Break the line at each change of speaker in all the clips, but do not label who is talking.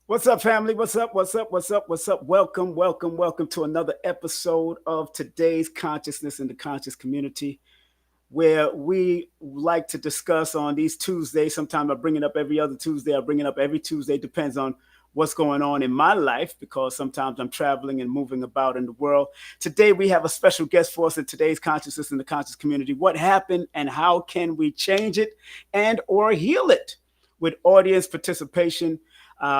What's up, family? What's up? What's up? What's up? What's up? Welcome, welcome, welcome to another episode of today's Consciousness in the Conscious Community, where we like to discuss on these Tuesdays. Sometimes I bring it up every other Tuesday. I bring it up every Tuesday. Depends on what's going on in my life, because sometimes I'm traveling and moving about in the world. Today, we have a special guest for us in today's Consciousness in the Conscious Community. What happened and how can we change it and or heal it? With audience participation.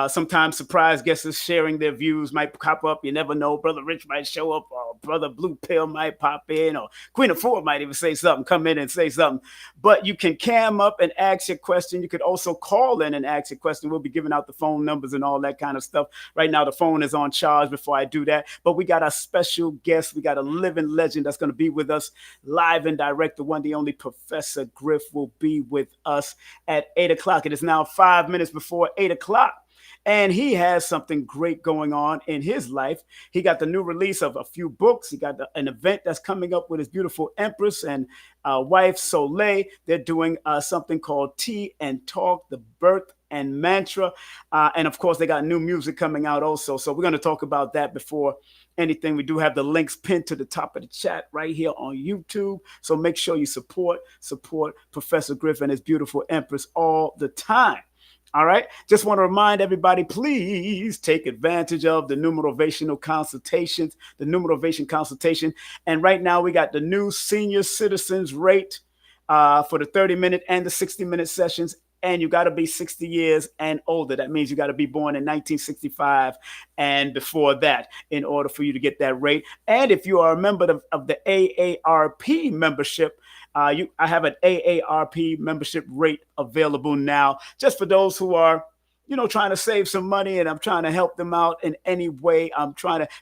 Sometimes surprise guests sharing their views might pop up. You never know. Brother Rich might show up, or Brother Blue Pill might pop in, or Queen of Four might even say something, come in and say something. But you can cam up and ask your question. You could also call in and ask your question. We'll be giving out the phone numbers and all that kind of stuff. Right now, the phone is on charge before I do that. But we got a special guest. We got a living legend that's going to be with us live and direct. The one, the only Professor Griff will be with us at 8 o'clock. It is now 5 minutes before 8 o'clock. And he has something great going on in his life. He got the new release of a few books. He got an event that's coming up with his beautiful Empress and wife Soleil. They're doing something called Tea and Talk, the birth and mantra. And of course, they got new music coming out also. So we're going to talk about that before anything. We do have the links pinned to the top of the chat right here on YouTube. So make sure you support Professor Griff and his beautiful Empress all the time. All right. Just want to remind everybody, please take advantage of the numerovational consultations, the numerovation consultation. And right now we got the new senior citizens rate for the 30-minute and the 60-minute sessions. And you got to be 60 years and older. That means you got to be born in 1965 and before that in order for you to get that rate. And if you are a member of the AARP membership, I have an AARP membership rate available now, just for those who are, trying to save some money, and I'm trying to help them out in any way.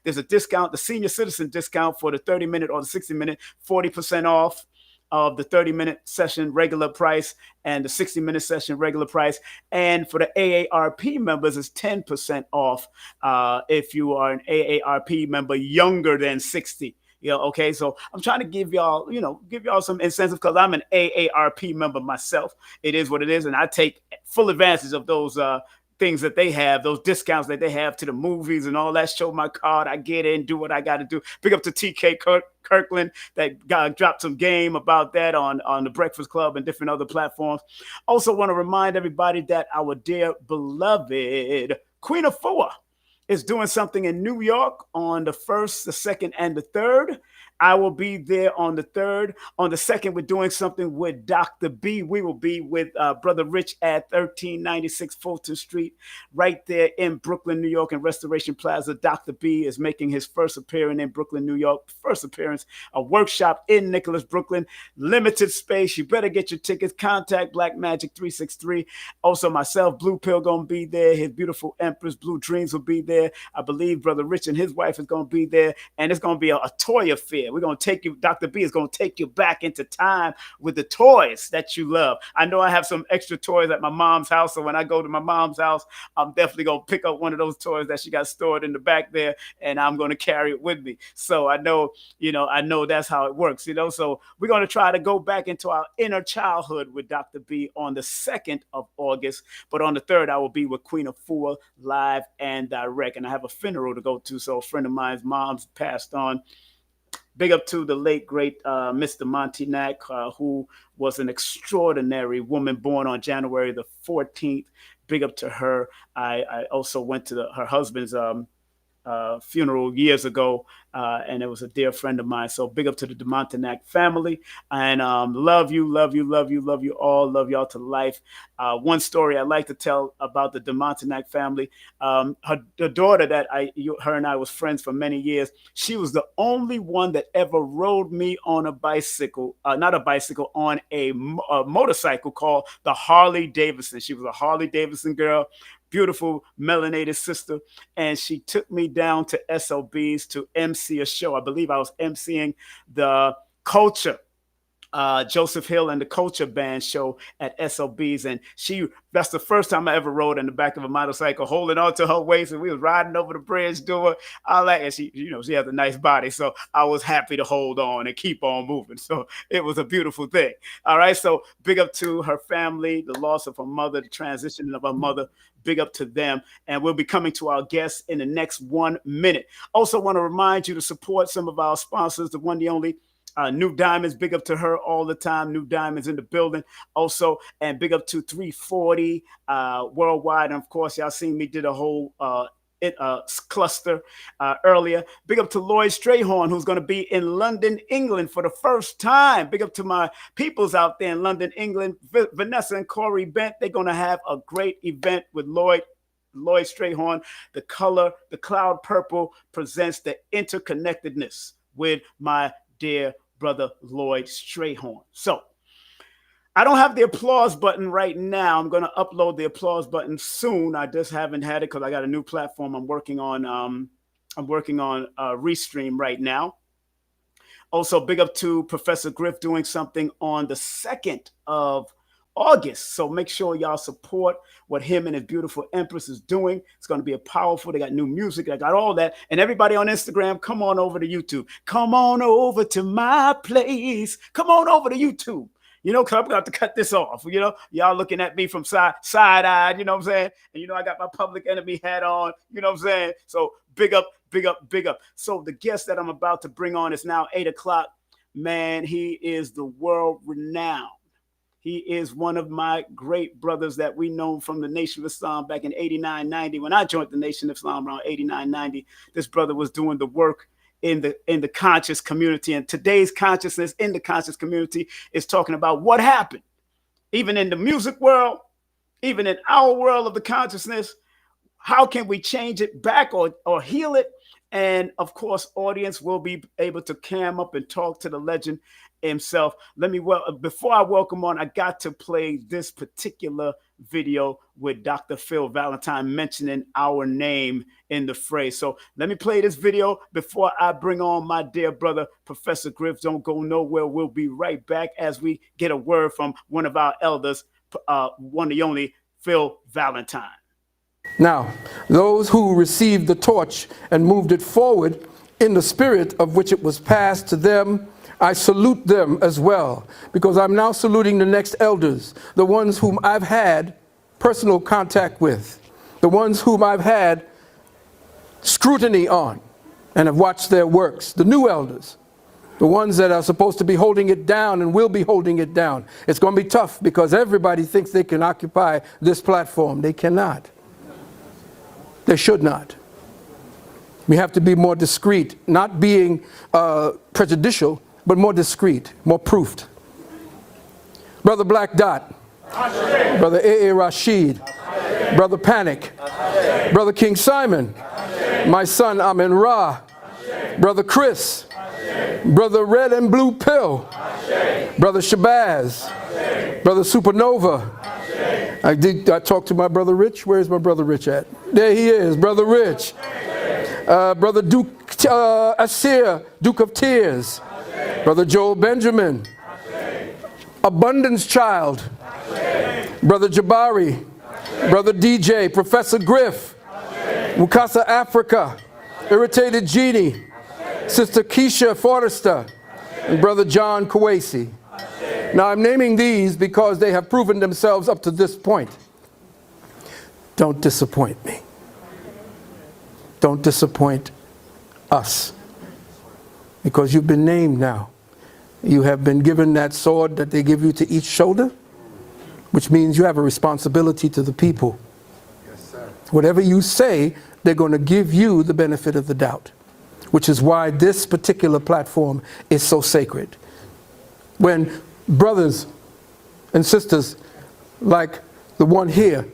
There's a discount, the senior citizen discount for the 30-minute or the 60-minute, 40% off of the 30-minute session regular price and the 60-minute session regular price. And for the AARP members, it's 10% off if you are an AARP member younger than 60. Okay, so I'm trying to give y'all some incentive because I'm an AARP member myself. It is what it is, and I take full advantage of those things that they have, those discounts that they have to the movies and all that. Show my card, I get in, do what I got to do. Big up to TK Kirkland that dropped some game about that on the Breakfast Club and different other platforms. Also want to remind everybody that our dear beloved Queen Afua is doing something in New York on the 1st, the 2nd, and the 3rd. I will be there on the 3rd. On the 2nd, we're doing something with Dr. B. We will be with Brother Rich at 1396 Fulton Street, right there in Brooklyn, New York, in Restoration Plaza. Dr. B is making his first appearance in Brooklyn, New York. First appearance, a workshop in Nicholas, Brooklyn. Limited space. You better get your tickets. Contact Black Magic 363. Also, myself, Blue Pill, going to be there. His beautiful Empress, Blue Dreams, will be there. I believe Brother Rich and his wife is going to be there. And it's going to be a toy affair. We're going to take you, Dr. B is going to take you back into time with the toys that you love. I know I have some extra toys at my mom's house. So when I go to my mom's house, I'm definitely going to pick up one of those toys that she got stored in the back there, and I'm going to carry it with me. So I know that's how it works, So we're going to try to go back into our inner childhood with Dr. B on the 2nd of August. But on the 3rd, I will be with Queen Afua live and direct. And I have a funeral to go to. So a friend of mine's mom's passed on. Big up to the late, great Mr. Montignac, who was an extraordinary woman born on January the 14th. Big up to her. I also went to her husband's funeral years ago, and it was a dear friend of mine. So big up to the De Montignac family, and love you all, love y'all to life. One story I like to tell about the De Montignac family. The daughter that her and I was friends for many years. She was the only one that ever rode me on a bicycle, not a bicycle, on a motorcycle called the Harley Davidson. She was a Harley Davidson girl. Beautiful melanated sister, and she took me down to SLB's to MC a show. I believe I was MCing the Culture, Joseph Hill and the Culture Band show at SLB's, and that's the first time I ever rode in the back of a motorcycle, holding on to her waist, and we was riding over the bridge doing all that. And she has a nice body, so I was happy to hold on and keep on moving. So it was a beautiful thing. All right, so big up to her family, the loss of her mother, the transition of her mother. Big up to them. And we'll be coming to our guests in the next 1 minute. Also want to remind you to support some of our sponsors, the one, the only, New Diamonds. Big up to her all the time. New Diamonds in the building also. And big up to 340 Worldwide. And of course, y'all seen me did a whole cluster earlier. Big up to Lloyd Strayhorn, who's going to be in London, England for the first time. Big up to my peoples out there in London, England. Vanessa and Corey Bent, they're going to have a great event with Lloyd Strayhorn. The color, the cloud purple, presents the interconnectedness with my dear brother Lloyd Strayhorn. So I don't have the applause button right now. I'm going to upload the applause button soon. I just haven't had it because I got a new platform I'm working on. Restream right now. Also, big up to Professor Griff doing something on the 2nd of August. So make sure y'all support what him and his beautiful Empress is doing. It's going to be a powerful. They got new music. They got all that. And everybody on Instagram, come on over to YouTube. Come on over to my place. Come on over to YouTube. You know, because I'm going to have to cut this off. You know, y'all looking at me from side-eyed, you know what I'm saying? And, you know, I got my Public Enemy hat on, you know what I'm saying? So big up, big up, big up. So the guest that I'm about to bring on is now 8 o'clock. Man, he is the world renowned. He is one of my great brothers that we know from the Nation of Islam back in 89, 90. When I joined the Nation of Islam around 89, 90, this brother was doing the work in the conscious community. And today's consciousness in the conscious community is talking about what happened, even in the music world, even in our world of the consciousness. How can we change it back or heal it? And of course, audience will be able to cam up and talk to the legend himself. Before I welcome on, I got to play this particular video with Dr. Phil Valentine mentioning our name in the phrase. So let me play this video before I bring on my dear brother, Professor Griff. Don't go nowhere. We'll be right back as we get a word from one of our elders, one and only Phil Valentine.
Now, those who received the torch and moved it forward in the spirit of which it was passed to them, I salute them as well, because I'm now saluting the next elders, the ones whom I've had personal contact with, the ones whom I've had scrutiny on and have watched their works, the new elders, the ones that are supposed to be holding it down and will be holding it down. It's going to be tough because everybody thinks they can occupy this platform. They cannot. They should not. We have to be more discreet, not being prejudicial, but more discreet, more proofed. Brother Black Dot, Ashe. Brother A.A. Rashid, Ashe. Brother Panic, Ashe. Brother King Simon, Ashe. My son Amin Ra, Ashe. Brother Chris, Ashe. Brother Red and Blue Pill, Ashe. Brother Shabazz, Ashe. Brother Supernova. I talked to my brother Rich. Where's my brother Rich at? There he is, brother Rich. Brother Duke Asir, Duke of Tears. Brother Joel Benjamin. Abundance Child. Brother Jabari. Brother DJ, Professor Griff. Mukasa Africa. Irritated Genie. Sister Keisha Forrester. And Brother John Kawasi. Now I'm naming these because they have proven themselves up to this point. Don't disappoint me. Don't disappoint us. Because you've been named now. You have been given that sword that they give you to each shoulder, which means you have a responsibility to the people. Yes, sir. Whatever you say, they're going to give you the benefit of the doubt, which is why this particular platform is so sacred. When brothers and sisters like the one here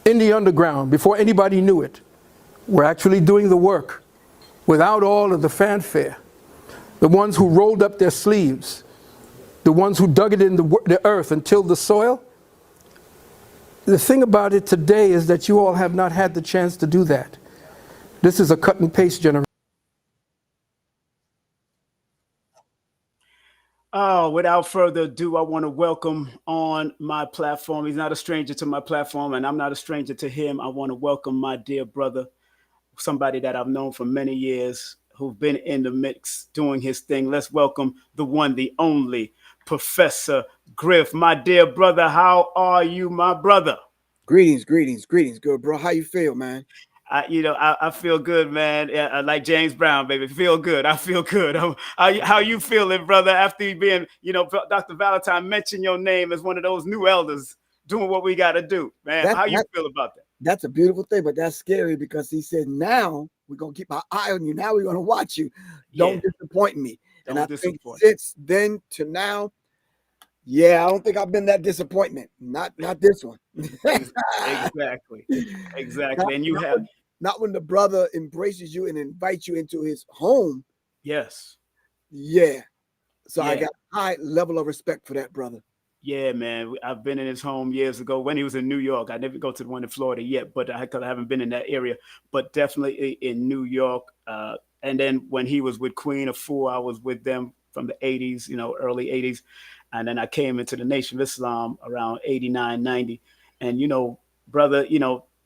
in the underground, before anybody knew it, were actually doing the work without all of the fanfare, the ones who rolled up their sleeves, the ones who dug it in the earth and tilled the soil. The thing about it today is that you all have not had the chance to do that. This is a cut and paste generation.
Oh, without further ado, I want to welcome on my platform. He's not a stranger to my platform, and I'm not a stranger to him. I want to welcome my dear brother, somebody that I've known for many years, who's been in the mix doing his thing. Let's welcome the one, the only, Professor Griff. My dear brother, how are you, my brother?
Greetings, greetings, greetings. Good, bro. How you feel, man?
I feel good, man. Like James Brown, baby. Feel good. I feel good. How you feeling, brother, after you being, Dr. Valentine mentioned your name as one of those new elders doing what we got to do, man. How you feel about that?
That's a beautiful thing, but that's scary because he said, now we're going to keep our eye on you. Now we're going to watch you. Don't disappoint me. And I think since then to now, I don't think I've been that disappointment. Not this one.
Exactly. And you have
not when the brother embraces you and invites you into his home.
Yes.
Yeah. So I got a high level of respect for that brother.
Yeah, man. I've been in his home years ago when he was in New York. I never go to the one in Florida yet, but I haven't been in that area. But definitely in New York. And then when he was with Queen of Four, I was with them from the 80s, early 80s. And then I came into the Nation of Islam around 89, 90. And, brother,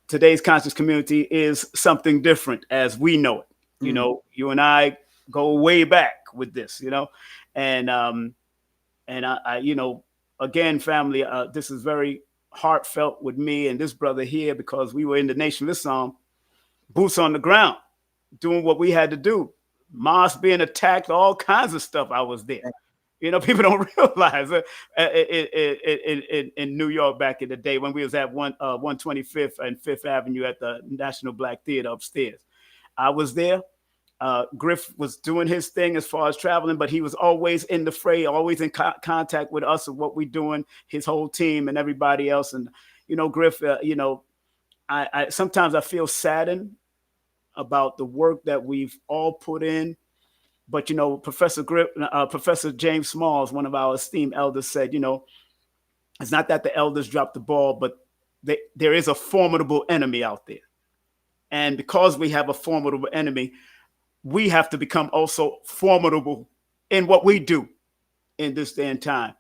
today's conscious community is something different as we know it. You and I go way back with this, and I again, family, this is very heartfelt with me and this brother here, because we were in the Nation of Islam, boots on the ground, doing what we had to do. Mosque being attacked, all kinds of stuff. I was there. People don't realize in New York back in the day when we was at 125th and 5th Avenue at the National Black Theater upstairs. I was there. Griff was doing his thing as far as traveling, but he was always in the fray, always in contact with us and what we're doing, his whole team and everybody else. And, Griff, I sometimes I feel saddened about the work that we've all put in. But, Professor Griff, Professor James Smalls, one of our esteemed elders, said, it's not that the elders dropped the ball, but there is a formidable enemy out there. And because we have a formidable enemy, we have to become also formidable in what we do in this day and time.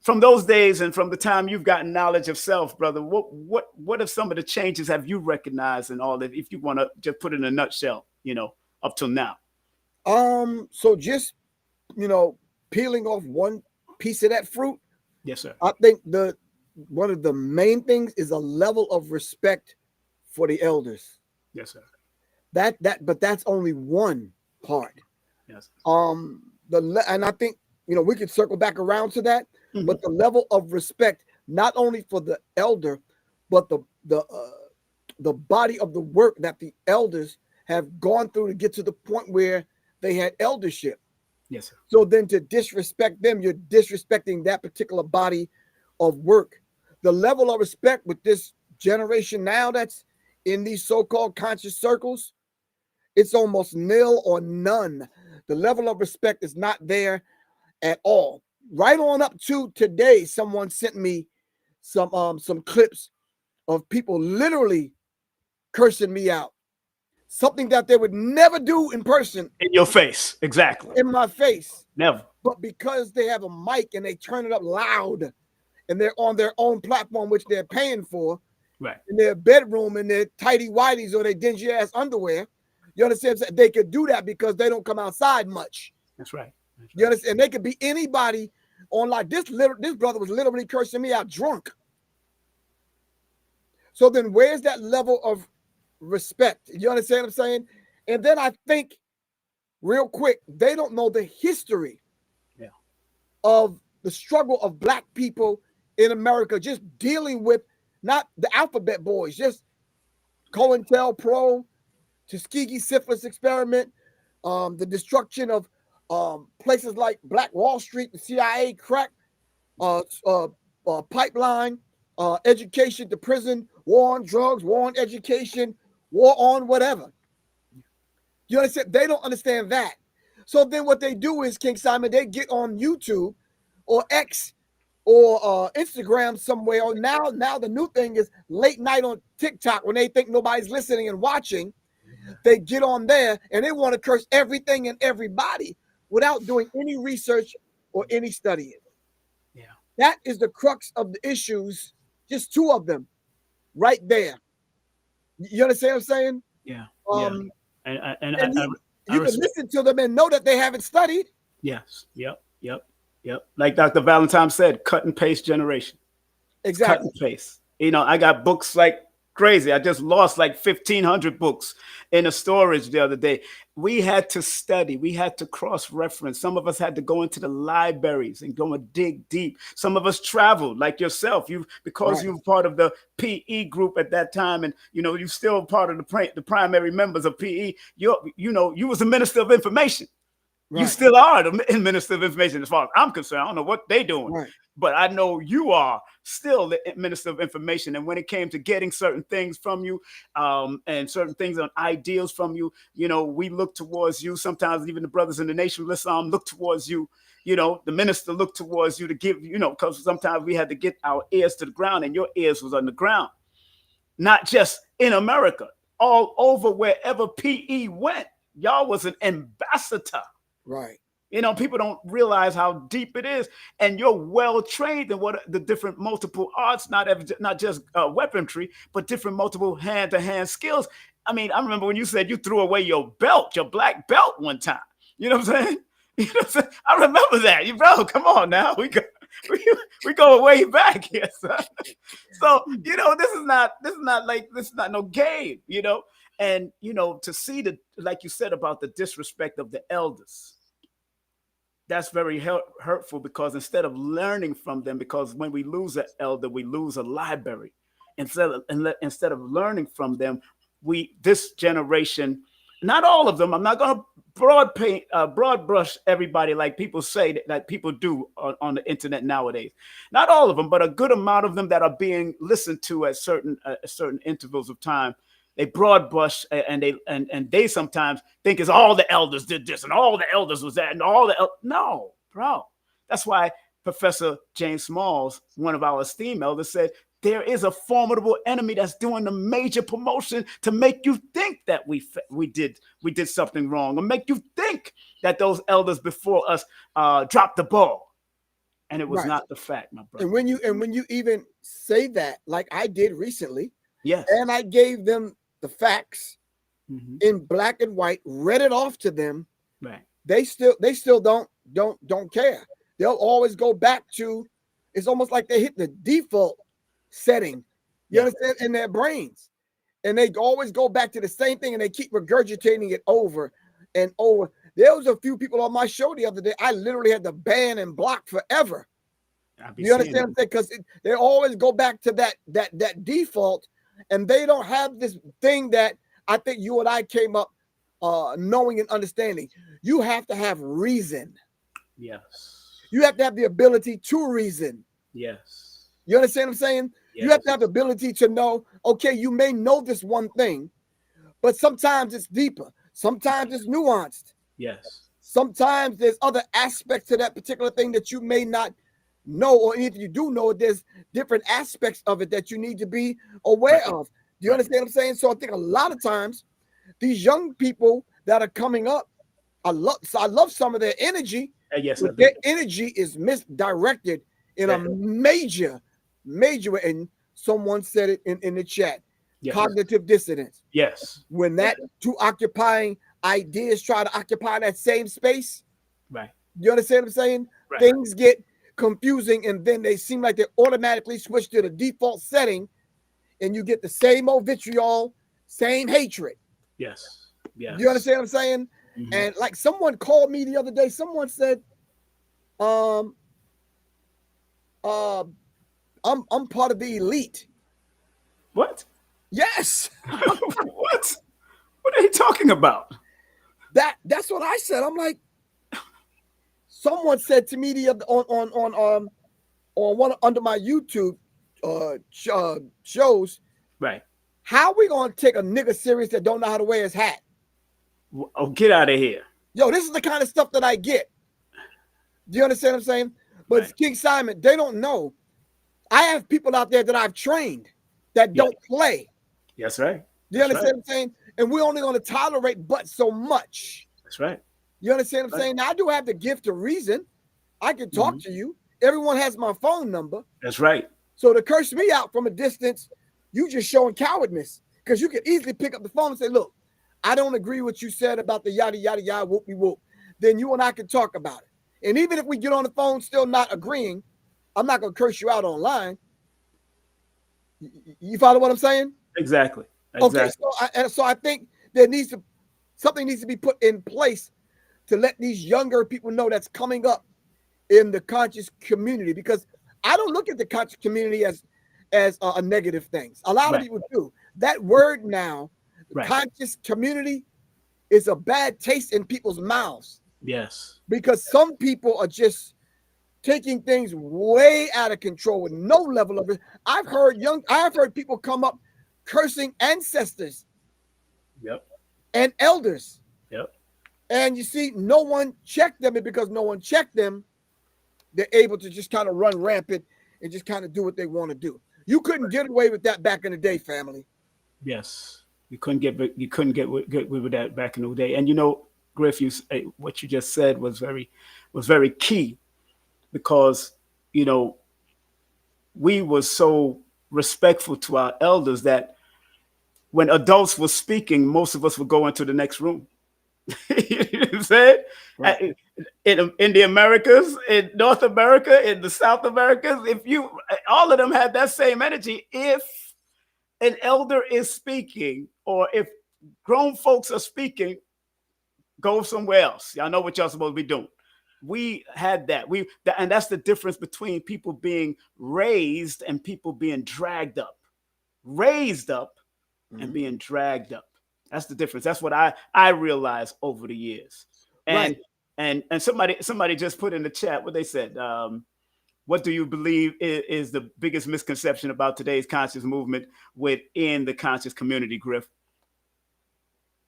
From those days and from the time you've gotten knowledge of self, brother, what are some of the changes have you recognized in all that, if you want to just put it in a nutshell, up till now?
So just, peeling off one piece of that fruit.
Yes, sir.
I think one of the main things is a level of respect for the elders.
Yes, sir.
But that's only one part.
Yes.
And I think, we could circle back around to that, but the level of respect, not only for the elder, but the body of the work that the elders have gone through to get to the point where they had eldership.
Yes, sir.
So then to disrespect them, you're disrespecting that particular body of work. The level of respect with this generation now that's in these so-called conscious circles, it's almost nil or none. The level of respect is not there at all. Right on up to today, someone sent me some clips of people literally cursing me out. Something that they would never do in person.
In your face. Exactly.
In my face.
Never.
But because they have a mic and they turn it up loud and they're on their own platform, which they're paying for,
right,
in their bedroom, in their tighty whities or their dingy ass underwear, you understand? They could do that because they don't come outside much.
That's right. That's right.
You understand? And they could be anybody on, like this brother was literally cursing me out drunk. So then where's that level of respect? You understand what I'm saying? And then I think real quick, they don't know the history of the struggle of Black people in America, just dealing with not the alphabet boys, just COINTELPRO, Tuskegee syphilis experiment, the destruction of places like Black Wall Street, the CIA crack pipeline, education to prison, war on drugs, war on education, war on whatever. You understand? They don't understand that. So then what they do is, King Simon, they get on YouTube or X or Instagram somewhere. Or now the new thing is late night on TikTok when they think nobody's listening and watching. They get on there and they want to curse everything and everybody without doing any research or any studying.
Yeah.
That is the crux of the issues, just two of them right there. You understand what I'm saying?
Yeah.
And you can listen to them and know that they haven't studied.
Yes. Yep. Like Dr. Valentine said, cut and paste generation.
Exactly.
Cut and paste. I got books like crazy. I just lost like 1,500 books in a storage the other day. We had to study. We had to cross-reference. Some of us had to go into the libraries and go and dig deep. Some of us traveled, like yourself. You were part of the PE group at that time, and you're still part of the primary members of PE. You was a minister of information. Right. You still are the minister of information, as far as I'm concerned. I don't know what they're doing, but I know you are still the minister of information. And when it came to getting certain things from you, and certain things on ideals from you, we look towards you. Sometimes even the brothers in the Nation of Islam look towards you. The minister looked towards you to give, because sometimes we had to get our ears to the ground, and your ears was on the ground, not just in America, all over wherever PE went. Y'all was an ambassador.
Right.
You know, people don't realize how deep it is, and you're well trained in what the different multiple arts, not just weaponry, but different multiple hand-to-hand skills. I mean, I remember when you said you threw away your belt, your black belt, one time. You know what I'm saying? You know what I'm saying? I remember that. You bro, come on now, we go way back here, son. So you know, this is not no game. You know, and you know, to see the, like you said about the disrespect of the elders, that's very hurtful, because instead of learning from them, because when we lose an elder, we lose a library. Instead of learning from them, this generation, not all of them, I'm not going to broad brush everybody like people say that people do on the internet nowadays. Not all of them, but a good amount of them that are being listened to at certain intervals of time. They broad brush, and they sometimes think it's all the elders did this and all the elders was that and no, bro. That's why Professor James Smalls, one of our esteemed elders, said there is a formidable enemy that's doing the major promotion to make you think that we did something wrong, or make you think that those elders before us dropped the ball, and it was not the fact, my brother.
And when you even say that, like I did recently,
yes,
and I gave them the facts in black and white, read it off to them,
right?
They still don't care. They'll always go back to, it's almost like they hit the default setting, you understand, in their brains, and they always go back to the same thing, and they keep regurgitating it over and over. There was a few people on my show the other day I literally had to ban and block forever. You understand what I'm saying? Because they always go back to that default, and they don't have this thing that I think you and I came up knowing and understanding. You have to have reason.
Yes.
You have to have the ability to reason.
Yes.
You understand what I'm saying?
Yes.
You have to have the ability to know, okay, you may know this one thing, but sometimes it's deeper. Sometimes it's nuanced.
Yes.
Sometimes there's other aspects to that particular thing that you may not know, or if you do know it, there's different aspects of it that you need to be aware of. Do you understand what I'm saying? So I think a lot of times these young people that are coming up, I love some of their energy.
Yes,
but their energy is misdirected in a major way. And someone said it in the chat. Yes. Cognitive dissonance.
Yes.
When that two occupying ideas try to occupy that same space.
Right.
You understand what I'm saying? Right. Things get confusing, and then they seem like they automatically switch to the default setting, and you get the same old vitriol, same hatred.
Yes. Yes.
You understand what I'm saying? Mm-hmm. And like someone called me the other day, someone said, I'm part of the elite.
What?
Yes.
What? What are you talking about?
That's what I said. I'm like, someone said to me the other on one under my YouTube shows.
Right.
How we gonna take a nigga serious that don't know how to wear his hat?
Oh, get out of here.
Yo, this is the kind of stuff that I get. Do you understand what I'm saying? But right. King Simon, they don't know. I have people out there that I've trained that don't play.
That's right.
Do you understand what I'm saying? And we're only going to tolerate but so much.
That's right.
You understand what I'm saying? Now, I do have the gift of reason. I can talk to you. Everyone has my phone number.
That's right.
So to curse me out from a distance, you just showing cowardness, because you can easily pick up the phone and say, look, I don't agree with what you said about the yada, yada, yada, whoopie whoop. Then you and I can talk about it. And even if we get on the phone still not agreeing, I'm not going to curse you out online. You follow what I'm saying?
Exactly.
Okay, so I think something needs to be put in place to let these younger people know that's coming up in the conscious community, because I don't look at the conscious community as a negative thing. A lot of people do. That word now, conscious community, is a bad taste in people's mouths.
Yes. Because
some people are just taking things way out of control with no level of it. I've heard people come up cursing ancestors.
Yep.
And elders.
Yep.
And you see, no one checked them, and because no one checked them, they're able to just kind of run rampant and just kind of do what they want to do. You couldn't get away with that back in the day, family.
Yes. You couldn't get with that back in the day. And you know, Griff, what you just said was very key, because we were so respectful to our elders that when adults were speaking, most of us would go into the next room. You know what I'm saying? Right. In the Americas, in North America, in the South Americas, all of them had that same energy. If an elder is speaking, or if grown folks are speaking, go somewhere else. Y'all know what y'all supposed to be doing. We had that. And that's the difference between people being raised and people being dragged up. Raised up and being dragged up. That's the difference. That's what I realized over the years. And right. and somebody just put in the chat what they said. What do you believe is the biggest misconception about today's conscious movement within the conscious community, Griff?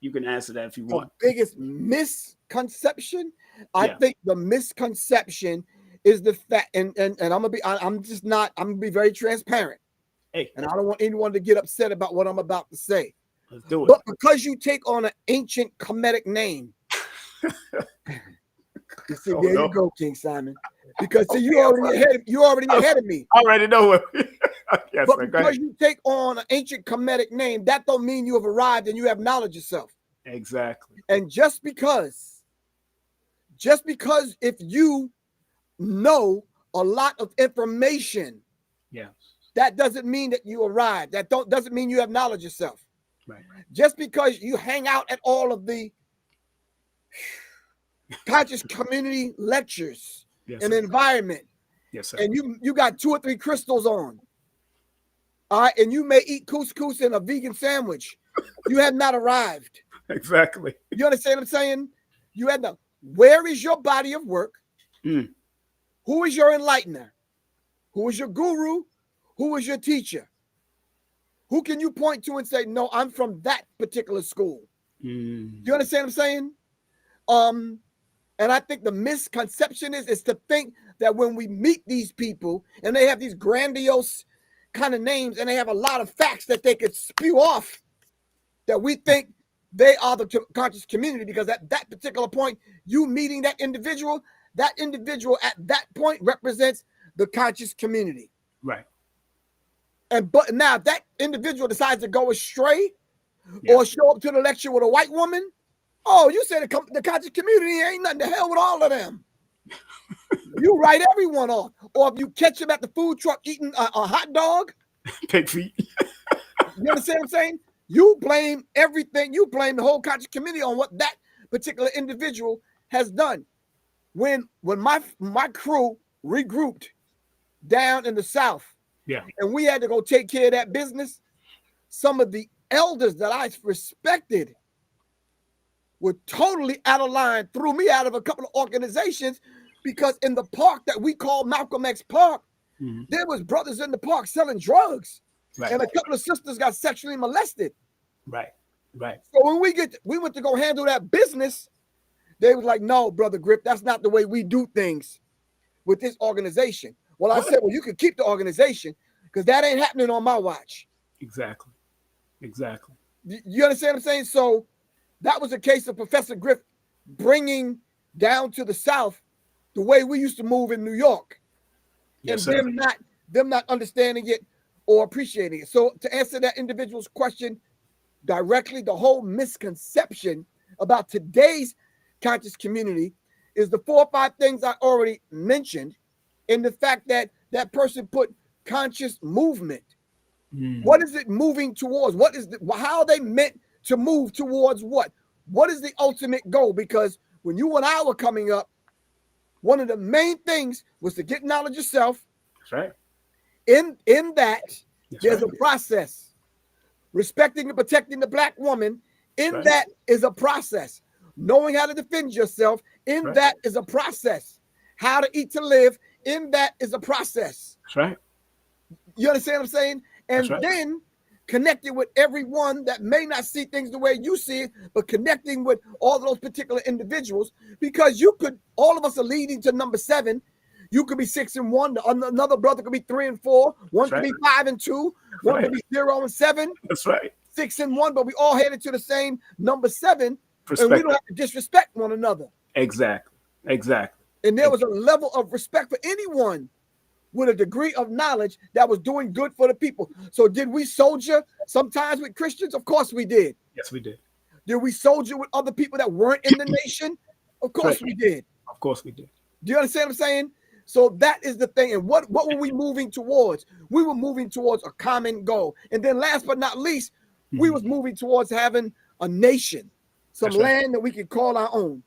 You can answer that if you want.
The biggest misconception? I think the misconception is the fact, and I'm gonna be very transparent.
Hey.
And I don't want anyone to get upset about what I'm about to say.
Let's do it.
But because you take on an ancient Kemetic name, you see, there you go, King Simon. Because you already ahead of me.
I already know what. Yes,
but because you take on an ancient Kemetic name, that don't mean you have arrived and you have knowledge yourself.
Exactly.
And just because if you know a lot of information, that doesn't mean that you arrived. That doesn't mean you have knowledge yourself.
Right.
Just because you hang out at all of the conscious community lectures and environment, and you got 2 or 3 crystals on, all right, and you may eat couscous and a vegan sandwich, you have not arrived.
Exactly.
You understand what I'm saying? You had no. Where is your body of work? Who is your enlightener? Who is your guru? Who is your teacher? Who can you point to and say, no, I'm from that particular school? You understand what I'm saying? And I think the misconception is to think that when we meet these people and they have these grandiose kind of names and they have a lot of facts that they could spew off, that we think they are the conscious community, because at that particular point, you meeting that individual at that point represents the conscious community.
Right.
But now if that individual decides to go astray or show up to the lecture with a white woman, you say the conscious community ain't nothing to hell with all of them. You write everyone off. Or if you catch them at the food truck eating a hot dog,
pig feet.
You understand what I'm saying? You blame everything. You blame the whole conscious community on what that particular individual has done. When my crew regrouped down in the South, and we had to go take care of that business, some of the elders that I respected were totally out of line, threw me out of a couple of organizations, because in the park that we call Malcolm X Park, there was brothers in the park selling drugs, and a couple of sisters got sexually molested.
Right.
So when we went to go handle that business, they was like, no, Brother Griff, that's not the way we do things with this organization. Well, I said, well, you can keep the organization, because that ain't happening on my watch.
Exactly.
You understand what I'm saying? So that was a case of Professor Griff bringing down to the South the way we used to move in New York, and them not understanding it or appreciating it. So to answer that individual's question directly, the whole misconception about today's conscious community is the 4 or 5 things I already mentioned, in the fact that that person put conscious movement. What is it moving towards? How are they meant to move towards what? What is the ultimate goal? Because when you and I were coming up, one of the main things was to get knowledge yourself.
That's right.
In that, there's a process. Respecting and protecting the Black woman, that is a process. Knowing how to defend yourself, that is a process. How to eat to live, that is a process.
That's right.
You understand what I'm saying? And then connecting with everyone that may not see things the way you see it, but connecting with all of those particular individuals, because all of us are leading to number 7. You could be 6 and 1. Another brother could be 3 and 4. One could be 5 and 2. One could be 0 and 7.
That's right.
6 and 1, but we all headed to the same number 7. And we don't have to disrespect one another.
Exactly.
And there was a level of respect for anyone with a degree of knowledge that was doing good for the people. So did we soldier sometimes with Christians? Of course we did.
Yes, we did.
Did we soldier with other people that weren't in the nation? Of course we did.
Of course we did.
Do you understand what I'm saying? So that is the thing. And what were we moving towards? We were moving towards a common goal. And then last but not least, we was moving towards having a nation, some land that we could call our own.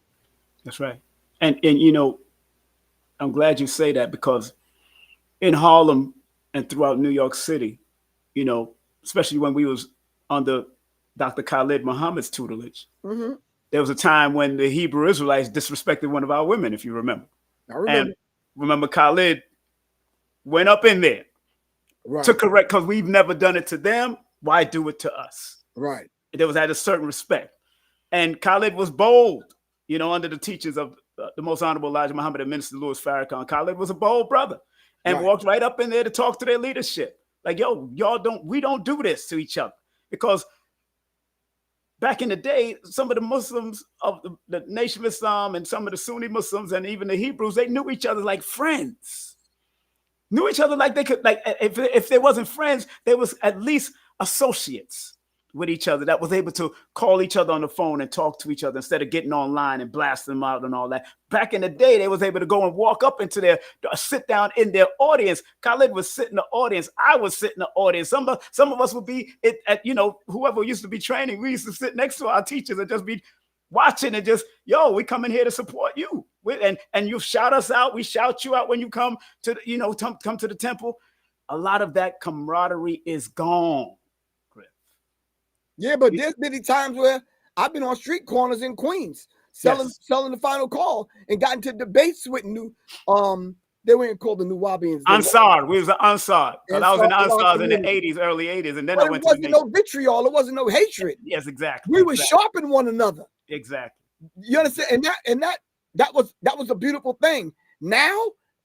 That's right. And you know, I'm glad you say that, because in Harlem and throughout New York City, you know, especially when we was under Dr. Khalid Muhammad's tutelage, there was a time when the Hebrew Israelites disrespected one of our women, if you remember.
I remember.
And remember, Khalid went up in there to correct, because we've never done it to them. Why do it to us?
Right.
There was at a certain respect. And Khalid was bold, you know, under the teachings of the most honorable Elijah Muhammad and Minister Louis Farrakhan. Khalid was a bold brother and walked right up in there to talk to their leadership. Like, yo, we don't do this to each other. Because back in the day, some of the Muslims of the Nation of Islam and some of the Sunni Muslims and even the Hebrews, they knew each other like friends. Knew each other like they could, like, if they wasn't friends, they was at least associates with each other that was able to call each other on the phone and talk to each other instead of getting online and blasting them out and all that. Back in the day, they was able to go and walk up into their, sit down in their audience. Khalid was sitting in the audience. I was sitting in the audience. Some of us would be at, you know, whoever used to be training, we used to sit next to our teachers and just be watching and just, yo, we come in here to support you. And you shout us out. We shout you out when you come to, you know, come to the temple. A lot of that camaraderie is gone.
Yeah, but there's many times where I've been on street corners in Queens selling the final call and got into debates with they weren't called the New Wabians.
Ansar. We was an Ansar. Because I was in Ansars in the 80s, early 80s. And then I went to the
It wasn't no vitriol. It wasn't no hatred.
Yes, exactly.
We were sharpening one another.
Exactly.
You understand? And that was a beautiful thing. Now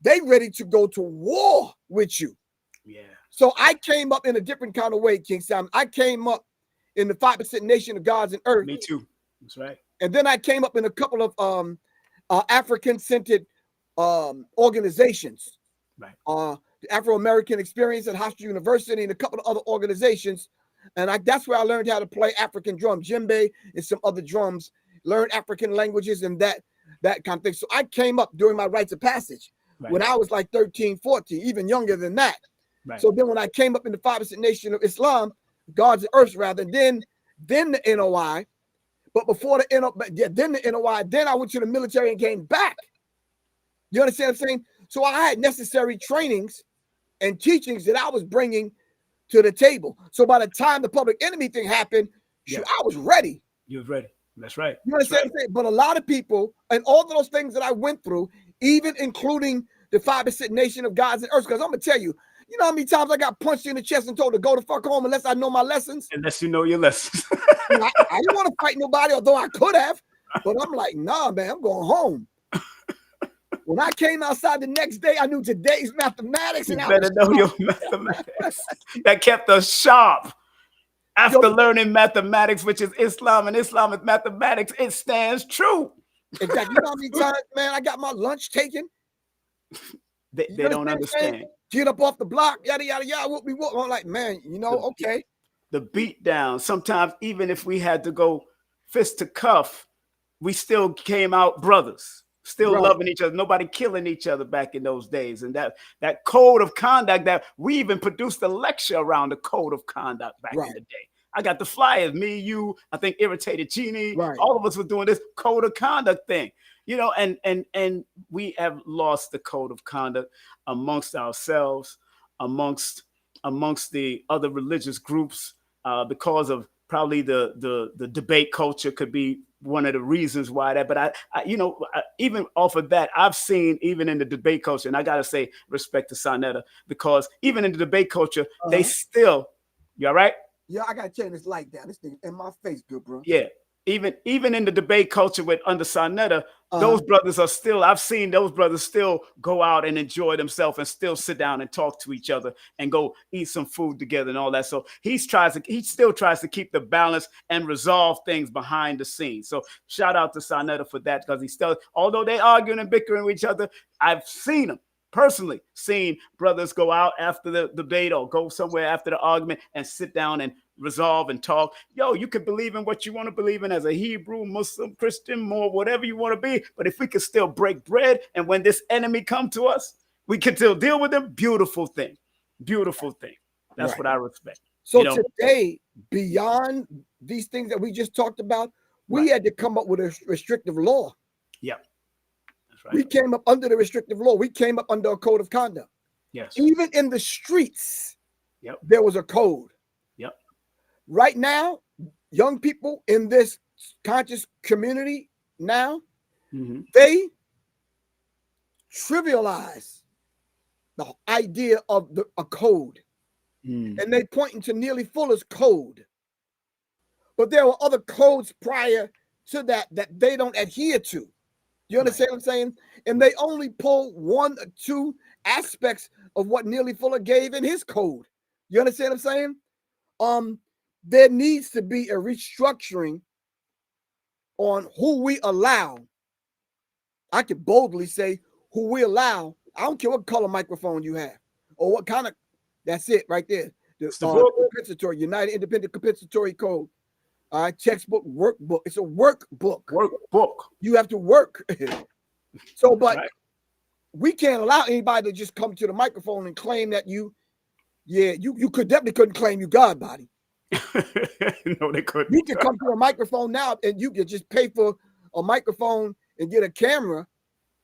they ready to go to war with you.
Yeah.
So I came up in a different kind of way, King Sam. I came up in the 5% nation of gods and earth.
Me too. That's right.
And then I came up in a couple of African-centered organizations.
Right.
The Afro-American Experience at Hofstra University and a couple of other organizations. And that's where I learned how to play African drum, djembe and some other drums, learn African languages and that kind of thing. So I came up during my rites of passage when I was like 13, 14, even younger than that. Right. So then when I came up in the 5% nation of Islam, Gods and Earth, rather, then the NOI, but before the then the NOI, then I went to the military and came back. You understand what I'm saying? So I had necessary trainings and teachings that I was bringing to the table. So by the time the Public Enemy thing happened, I was ready.
You was ready. That's right.
You understand what I'm saying? But a lot of people, and all of those things that I went through, even including the 5% nation of gods and earth, because I'm gonna tell you, you know how many times I got punched in the chest and told to go the fuck home unless I know my lessons?
Unless you know your lessons.
I didn't want to fight nobody, although I could have. But I'm like, nah, man, I'm going home. When I came outside the next day, I knew today's mathematics. And
you better know your mathematics. That kept us sharp. After learning mathematics, which is Islam, and Islam is mathematics, it stands true.
Exactly. You know how many times, man, I got my lunch taken?
They don't understand.
Get up off the block, yada, yada, yada, whoop me, whoop. I'm like, man, you know, okay.
The beat down, sometimes even if we had to go fist to cuff, we still came out brothers, still loving each other, nobody killing each other back in those days. And that code of conduct, that we even produced a lecture around the code of conduct back in the day. I got the flyers, me, you, I think Irritated Genie, all of us were doing this code of conduct thing. You know, and we have lost the code of conduct amongst ourselves, amongst the other religious groups, because of probably the debate culture could be one of the reasons why that. But I even off of that, I've seen even in the debate culture, and I gotta say respect to Sonetta, because even in the debate culture, they still, you all right?
Yeah, I gotta turn this light down. This thing in my face, good bro.
Yeah. even in the debate culture with under Sonetta, those brothers are still, I've seen those brothers still go out and enjoy themselves and still sit down and talk to each other and go eat some food together and all that. So he still tries to keep the balance and resolve things behind the scenes. So shout out to Sonetta for that, because he still, although they arguing and bickering with each other, I've seen them. Personally seen brothers go out after the debate or go somewhere after the argument and sit down and resolve and talk. Yo, you can believe in what you want to believe in as a Hebrew, Muslim, Christian, more whatever you want to be, but if we could still break bread, and when this enemy come to us, we can still deal with them. Beautiful thing. That's what I respect.
So today, beyond these things that we just talked about, we had to come up with a restrictive law.
Yep. Right.
We came up under the restrictive law. We came up under a code of conduct.
Yes.
Even in the streets, there was a code.
Yep.
Right now, young people in this conscious community now, they trivialize the idea of a code. And they pointing to Neely Fuller's code. But there were other codes prior to that they don't adhere to. You understand what I'm saying? And they only pull one or two aspects of what Neely Fuller gave in his code. You understand what I'm saying? There needs to be a restructuring on who we allow. I can boldly say who we allow. I don't care what color microphone you have or what kind of. That's it right there. The compensatory, United Independent Compensatory Code. Textbook, workbook. It's a workbook. You have to work. So, but we can't allow anybody to just come to the microphone and claim that you definitely couldn't claim you God body.
No, they couldn't.
You can come to a microphone now and you can just pay for a microphone and get a camera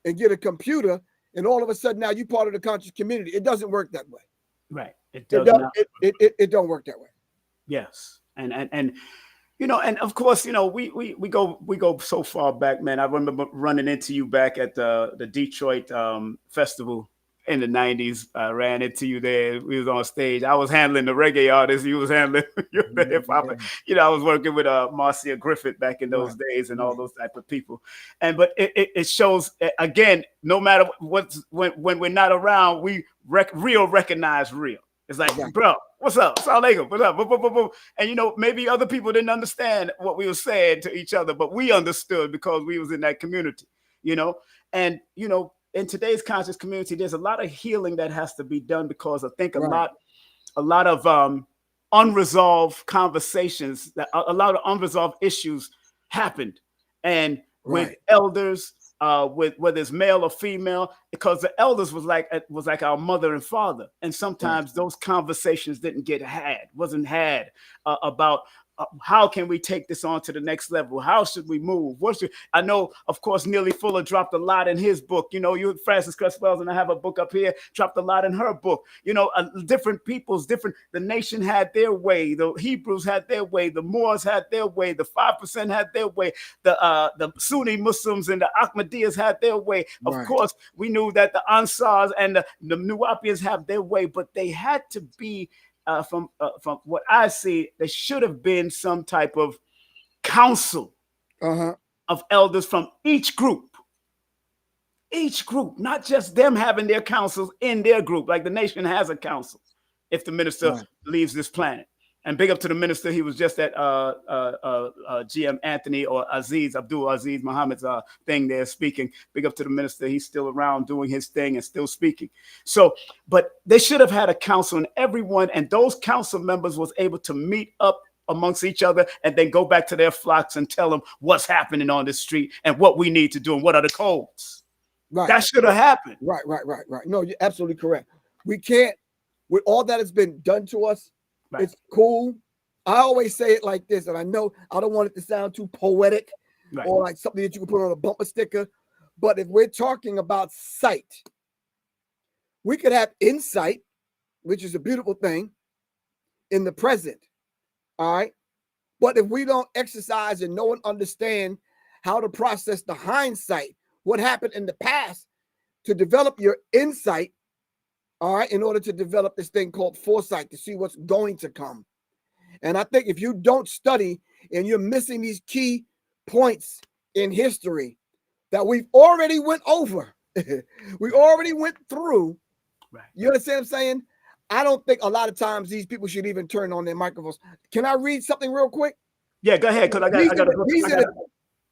and get a computer, and all of a sudden now you're part of the conscious community. It doesn't work that way.
Right.
It don't work that way.
Yes. And you know, and of course, you know, we go so far back, man. I remember running into you back at the Detroit festival in the 90s. I ran into you there. We was on stage. I was handling the reggae artists. You was handling the hip hop. You know, I was working with Marcia Griffith back in those days and all those type of people. But it shows again, no matter when we're not around, we recognize real. It's like, bro, what's up? Assalamu alaikum. What's up? And, you know, maybe other people didn't understand what we were saying to each other, but we understood because we was in that community, you know. And, you know, in today's conscious community, there's a lot of healing that has to be done, because I think a lot of unresolved conversations, that a lot of unresolved issues happened. And with elders, with whether it's male or female, because the elders was like our mother and father, and sometimes those conversations wasn't had about how can we take this on to the next level? How should we move? I know, of course, Neely Fuller dropped a lot in his book. You know, Frances Cress Wells, and I have a book up here, dropped a lot in her book. You know, different peoples, the nation had their way. The Hebrews had their way. The Moors had their way. The 5% had their way. The Sunni Muslims and the Ahmadiyas had their way. Of course, we knew that the Ansars and the Nuwapians have their way, but they had to be, from what I see, there should have been some type of council of elders from each group, not just them having their councils in their group, like the nation has a council if the minister leaves this planet. And big up to the minister. He was just at GM Anthony or Abdul Aziz Muhammad's thing there speaking. Big up to the minister. He's still around doing his thing and still speaking. So, but they should have had a council, and everyone, and those council members was able to meet up amongst each other and then go back to their flocks and tell them what's happening on the street and what we need to do and what are the codes. That should have happened.
Right. No, you're absolutely correct. We can't, with all that has been done to us, it's cool. I always say it like this, and I know I don't want it to sound too poetic or like something that you can put on a bumper sticker. But if we're talking about sight, we could have insight, which is a beautiful thing, in the present. All right. But if we don't exercise and know and understand how to process the hindsight, what happened in the past, to develop your insight, all right, in order to develop this thing called foresight, to see what's going to come. And I think if you don't study and you're missing these key points in history that we've already went over. We already went through.
Right.
You understand what I'm saying? I don't think a lot of times these people should even turn on their microphones. Can I read something real quick?
Yeah, go ahead. Cause I got to go.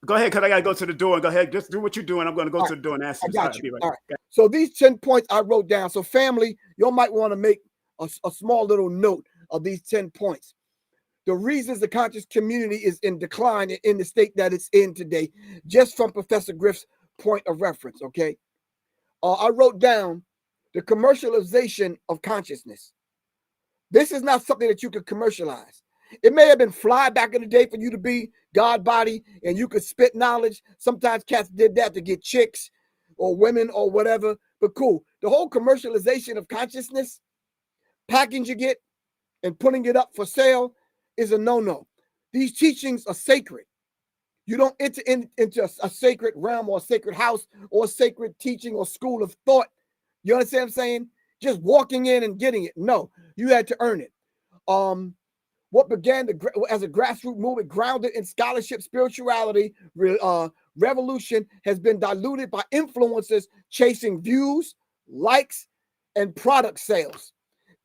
Go ahead, because I got to go to the door. Go ahead. Just do what you're doing. I'm going to go to the door and ask you.
I got you. All right. So these 10 points I wrote down. So family, you might want to make a small little note of these 10 points. The reasons the conscious community is in decline in the state that it's in today, just from Professor Griff's point of reference, okay? I wrote down the commercialization of consciousness. This is not something that you could commercialize. It may have been fly back in the day for you to be God body and you could spit knowledge. Sometimes cats did that to get chicks or women or whatever, but cool. The whole commercialization of consciousness, packaging it and putting it up for sale is a no-no. These teachings are sacred. You don't enter into a sacred realm or a sacred house or a sacred teaching or school of thought. You understand what I'm saying? Just walking in and getting it. No, you had to earn it. What began as a grassroots movement grounded in scholarship, spirituality, revolution has been diluted by influencers chasing views, likes, and product sales.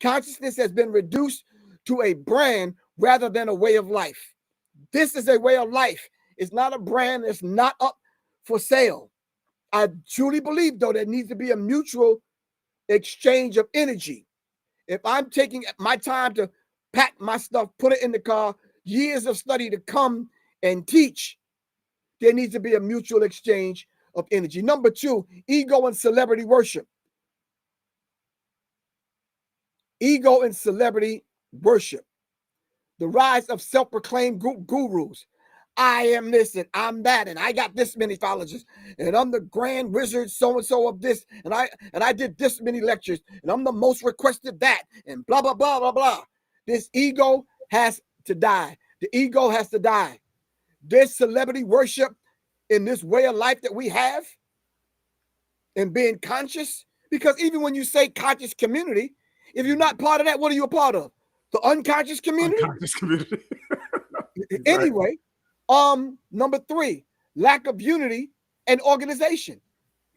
Consciousness has been reduced to a brand rather than a way of life. This is a way of life. It's not a brand. It's not up for sale. I truly believe, though, there needs to be a mutual exchange of energy. If I'm taking my time to pack my stuff, put it in the car, years of study to come and teach, there needs to be a mutual exchange of energy. Number 2, ego and celebrity worship. Ego and celebrity worship. The rise of self-proclaimed gurus. I am this and I'm that, and I got this many followers, and I'm the grand wizard so-and-so of this, and I did this many lectures, and I'm the most requested that, and blah, blah, blah, blah, blah. This ego has to die. The ego has to die. There's celebrity worship in this way of life that we have and being conscious, because even when you say conscious community, if you're not part of that, what are you a part of? The unconscious community?
Unconscious community.
Anyway, number 3, lack of unity and organization.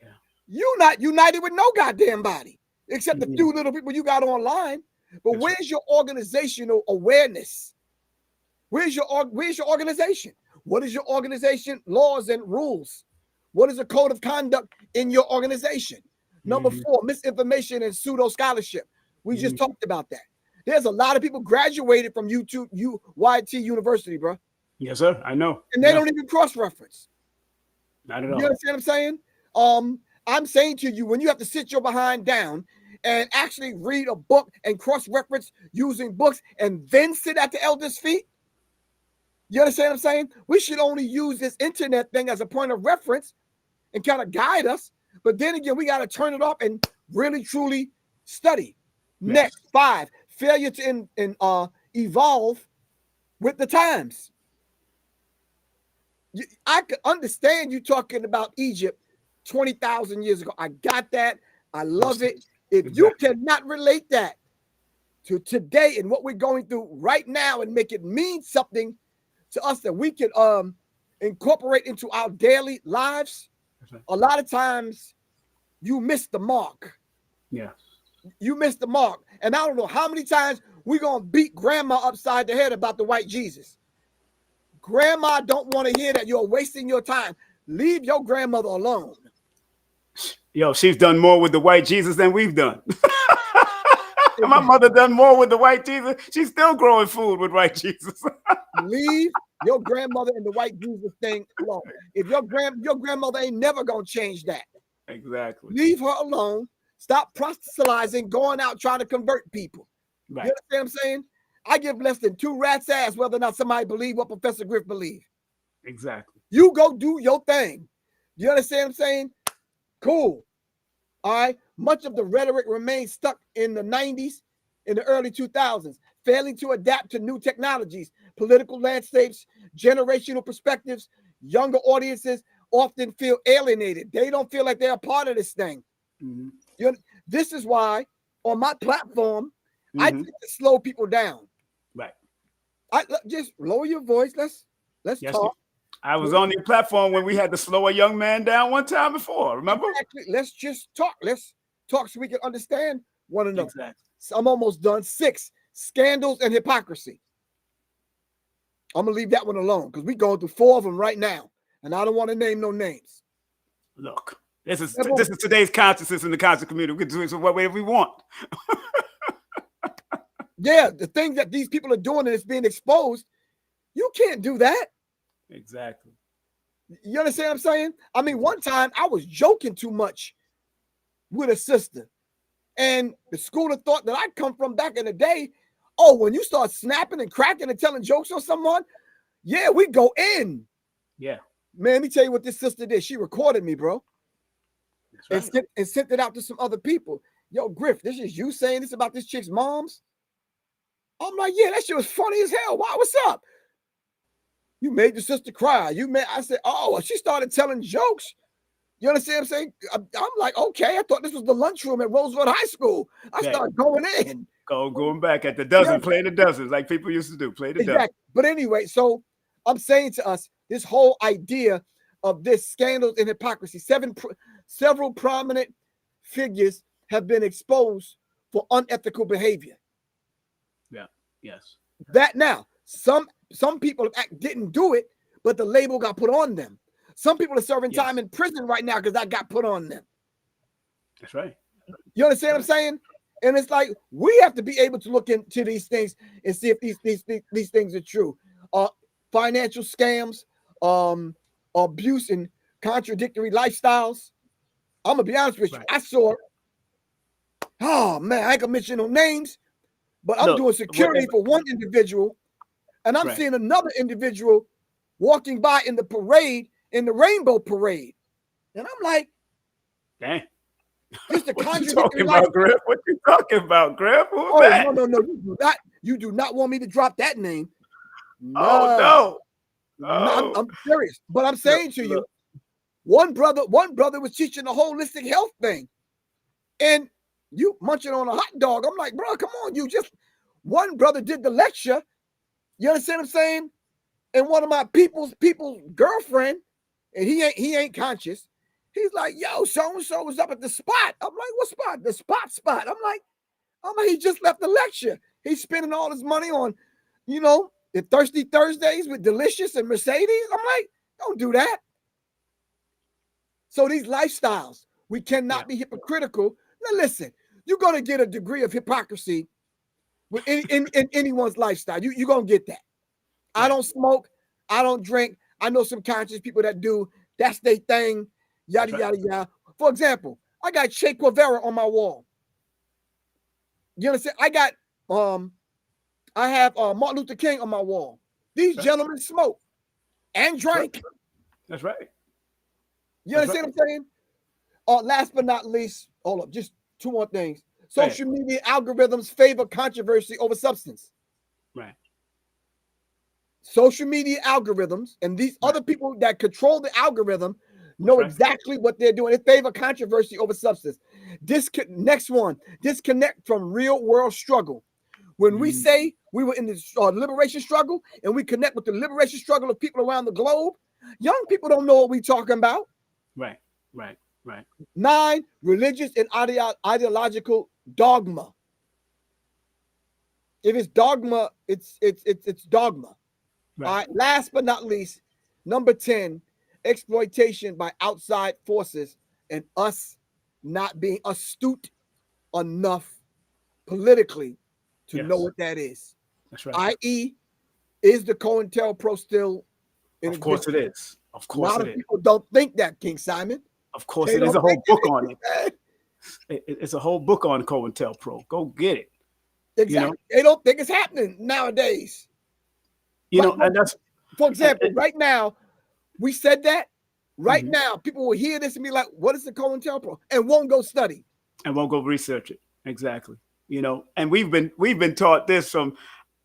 Yeah.
You're not united with no goddamn body, except the few little people you got online. But where's your organizational awareness? Where's your organization? What is your organization laws and rules? What is the code of conduct in your organization? Number 4, misinformation and pseudo scholarship. We just talked about that. There's a lot of people graduated from UYT University, bro.
Yes, sir. I know.
And they don't even cross-reference.
Not at all.
You understand what I'm saying? I'm saying to you, when you have to sit your behind down and actually read a book and cross-reference using books and then sit at the elders' feet, you understand what I'm saying? We should only use this internet thing as a point of reference and kind of guide us. But then again, we got to turn it off and really, truly study. Yes. Next, 5, failure to evolve with the times. I could understand you talking about Egypt 20,000 years ago. I got that. I love it. If you cannot relate that to today and what we're going through right now and make it mean something to us that we can incorporate into our daily lives, a lot of times you miss the mark.
Yeah.
You missed the mark. And I don't know how many times we're going to beat grandma upside the head about the white Jesus. Grandma don't want to hear that. You're wasting your time. Leave your grandmother alone.
Yo, she's done more with the white Jesus than we've done. My mother done more with the white Jesus. She's still growing food with white Jesus.
Leave your grandmother and the white Jesus thing alone. If your grandmother ain't never going to change that.
Exactly.
Leave her alone. Stop proselytizing, going out trying to convert people.
Right.
You understand what I'm saying? I give less than 2 rats ass whether or not somebody believe what Professor Griff believe.
Exactly.
You go do your thing. You understand what I'm saying? Cool. All right. Much of the rhetoric remains stuck in the 90s, in the early 2000s, failing to adapt to new technologies, political landscapes, generational perspectives. Younger audiences often feel alienated. They don't feel like they're a part of this thing. This is why on my platform, I tend to slow people down.
Right.
Just lower your voice. Let's talk.
I was on the platform when we had to slow a young man down one time before. Remember?
Exactly. Let's just talk. Let's talk so we can understand one another.
Exactly.
So I'm almost done. 6, scandals and hypocrisy. I'm gonna leave that one alone because we're going through 4 of them right now, and I don't want to name no names.
Look, this is today's consciousness in the conscious community. We can do it whatever we want.
Yeah, the things that these people are doing and it's being exposed, you can't do that.
Exactly.
You understand what I'm saying? I mean, one time I was joking too much with a sister, and the school of thought that I come from back in the day, oh, when you start snapping and cracking and telling jokes on someone, yeah, we go in.
Yeah.
Man, let me tell you what this sister did. She recorded me, bro. That's right. And sent it out to some other people. Yo, Griff, this is you saying this about this chick's moms? I'm like, yeah, that shit was funny as hell. Wow, what's up? You made the sister cry. I said, oh, she started telling jokes. You understand what I'm saying? I'm like, okay, I thought this was the lunchroom at Roosevelt High School. I started going in.
Going back at the dozen, playing the dozens like people used to do. Play the dozen.
But anyway, so I'm saying to us, this whole idea of this scandals and hypocrisy, several prominent figures have been exposed for unethical behavior.
Yeah. Yes.
That now, some people didn't do it, but the label got put on them. Some people are serving time in prison right now because that got put on them.
That's right.
You understand what I'm saying? And it's like we have to be able to look into these things and see if these things are true. Financial scams, abuse, and contradictory lifestyles. I'm gonna be honest with you. I saw. Oh man, I ain't gonna mention no names, but I'm doing security for one individual, and I'm seeing another individual walking by in the parade, in the rainbow parade, and I'm like,
dang.
Just a
what you talking about, Griff? What you talking about, Griff?
Who's that? No. You do not want me to drop that name.
No.
I'm serious. But I'm saying to you, one brother was teaching the holistic health thing, and you munching on a hot dog. I'm like, bro, come on. One brother did the lecture. You understand what I'm saying? And one of my people's girlfriend, and he ain't conscious. He's like, yo, so-and-so was up at the spot. I'm like, what spot? The spot. I'm like, he just left the lecture. He's spending all his money on, the Thirsty Thursdays with Delicious and Mercedes. I'm like, don't do that. So these lifestyles, we cannot be hypocritical. Now listen, you're going to get a degree of hypocrisy with in anyone's lifestyle. You're going to get that. I don't smoke. I don't drink. I know some conscious people that do. That's their thing. Yada, yada, yada. For example, I got Che Guevara on my wall. You understand? I have Martin Luther King on my wall. These gentlemen smoke and drink.
That's right.
You understand what I'm saying? Last but not least, hold up, just 2 more things. Social media algorithms favor controversy over substance.
Right. Social
media algorithms and these other people that control the algorithm know exactly what they're doing. They favor controversy over substance. Next one, disconnect from real world struggle. When we say we were in the liberation struggle and we connect with the liberation struggle of people around the globe, young people don't know what we're talking about.
Right.
9, religious and ideological dogma. If it's dogma, it's dogma.
Right.
All right. Last but not least, number 10, exploitation by outside forces and us not being astute enough politically to know what that is.
That's right.
I.e., is the COINTELPRO still in
Of course it is. Of course
it is. A lot of people don't think that, King Simon.
Of course it is. A whole book on it. It's a whole book on COINTELPRO. Go get it.
Exactly. They don't think it's happening nowadays.
And that's,
for example, right now, we said that. Right now, people will hear this and be like, what is the COINTELPRO? And won't go study.
And won't go research it. Exactly. And we've been taught this from,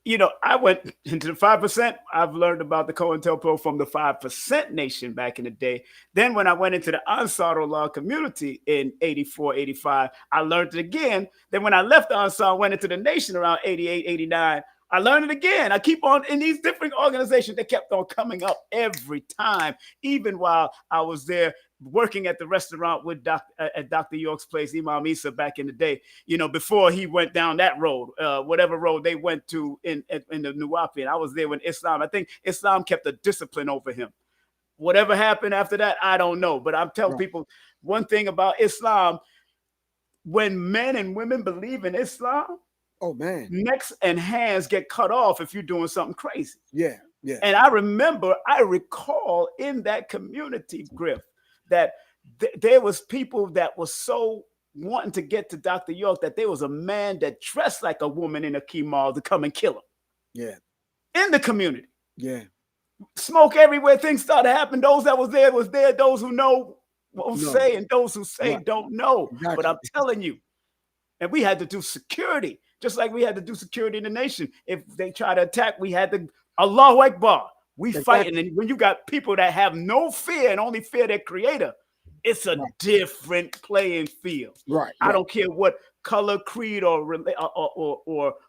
I went into the 5%. I've learned about the COINTELPRO from the 5% Nation back in the day. Then when I went into the Ansar Law community in 84, 85, I learned it again. Then when I left the Ansar, went into the Nation around 88, 89, I learned it again. I keep on in these different organizations. They kept on coming up every time, even while I was there working at the restaurant with at Dr. York's place, Imam Isa, back in the day. You know, before he went down that road, whatever road they went to in the Nuwapian. I was there when Islam. I think Islam kept a discipline over him. Whatever happened after that, I don't know. But I'm telling people one thing about Islam: when men and women believe in Islam, oh man, necks and hands get cut off if you're doing something crazy. Yeah, yeah. And I recall in that community, Griff, that there was people that were so wanting to get to Dr. York that there was a man that dressed like a woman in a kimal to come and kill him. Yeah. In the community. Yeah. Smoke everywhere. Things started happening. Those that was there. Those who know won't say, and those who say don't know. Exactly. But I'm telling you, and we had to do security, just like we had to do security in the nation. If they try to attack, we had to Allahu Akbar. We fighting, and when you got people that have no fear and only fear their creator, it's a different playing field. Right. I don't care what color, creed, or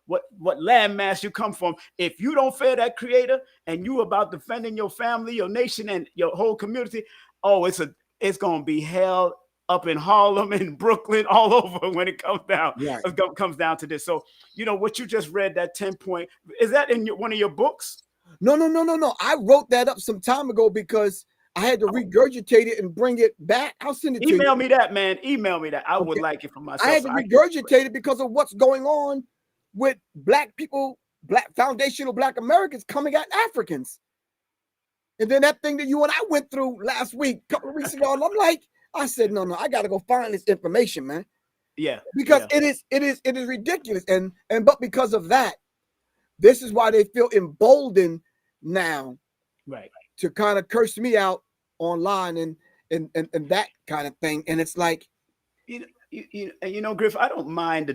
what landmass you come from. If you don't fear that creator and you about defending your family, your nation, and your whole community, it's gonna be hell up in Harlem and Brooklyn, all over when it comes down. Right. It comes down to this. So what you just read, that 10-point, is that in one of your books? No. I wrote that up some time ago because I had to regurgitate it and bring it back. I'll send it to you. Email me that, man. Email me that. I would like it for myself. I had to regurgitate it because of what's going on with Black people, foundational Black Americans coming at Africans. And then that thing that you and I went through last week, a couple of weeks ago, and I'm like, I said, no, I got to go find this information, man. Yeah. Because it is ridiculous. But because of that, this is why they feel emboldened now, right, to kind of curse me out online and that kind of thing. And it's like, Griff, I don't mind the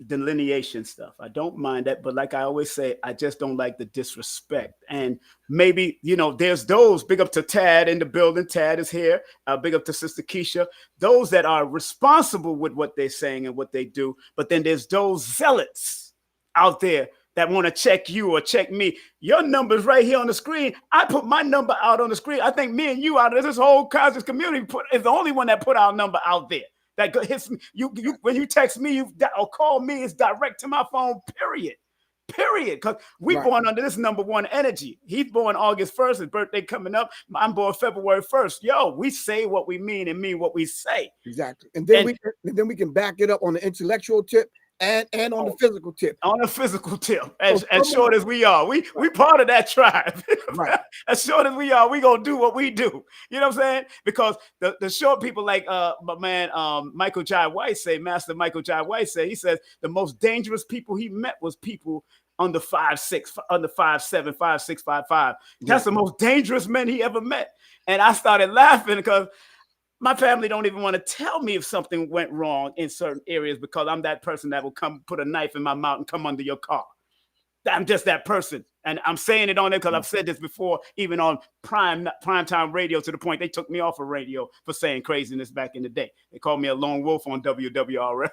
delineation stuff. I don't mind that, but like I always say, I just don't like the disrespect. And maybe there's those. Big up to Tad in the building. Tad is here. Big up to Sister Keisha. Those that are responsible with what they're saying and what they do. But then there's those zealots out there that want to check you or check me. Your number's right here on the screen. I put my number out on the screen. I think me and you out of this whole conscious community is the only one that put our number out there. That hits me. You when you text me or call me, it's direct to my phone, period. Because we born under this number one energy. He's born August 1st, his birthday coming up. I'm born February 1st. Yo, we say what we mean and mean what we say. Exactly. And then we can back it up on the intellectual tip and on the physical tip. On the physical tip. As short as we are. We part of that tribe. Right. As short as we are, we gonna do what we do. You know what I'm saying? Because the short people like my man Michael Jai White say, Master Michael Jai White say, he says the most dangerous people he met was people under 5'6", under 5'7", 5'6", 5'5". That's the most dangerous men he ever met. And I started laughing because my family don't even want to tell me if something went wrong in certain areas because I'm that person that will come put a knife in my mouth and come under your car. I'm just that person. And I'm saying it on there because I've said this before, even on primetime radio, to the point they took me off of radio for saying craziness back in the day. They called me a lone wolf on WWRL.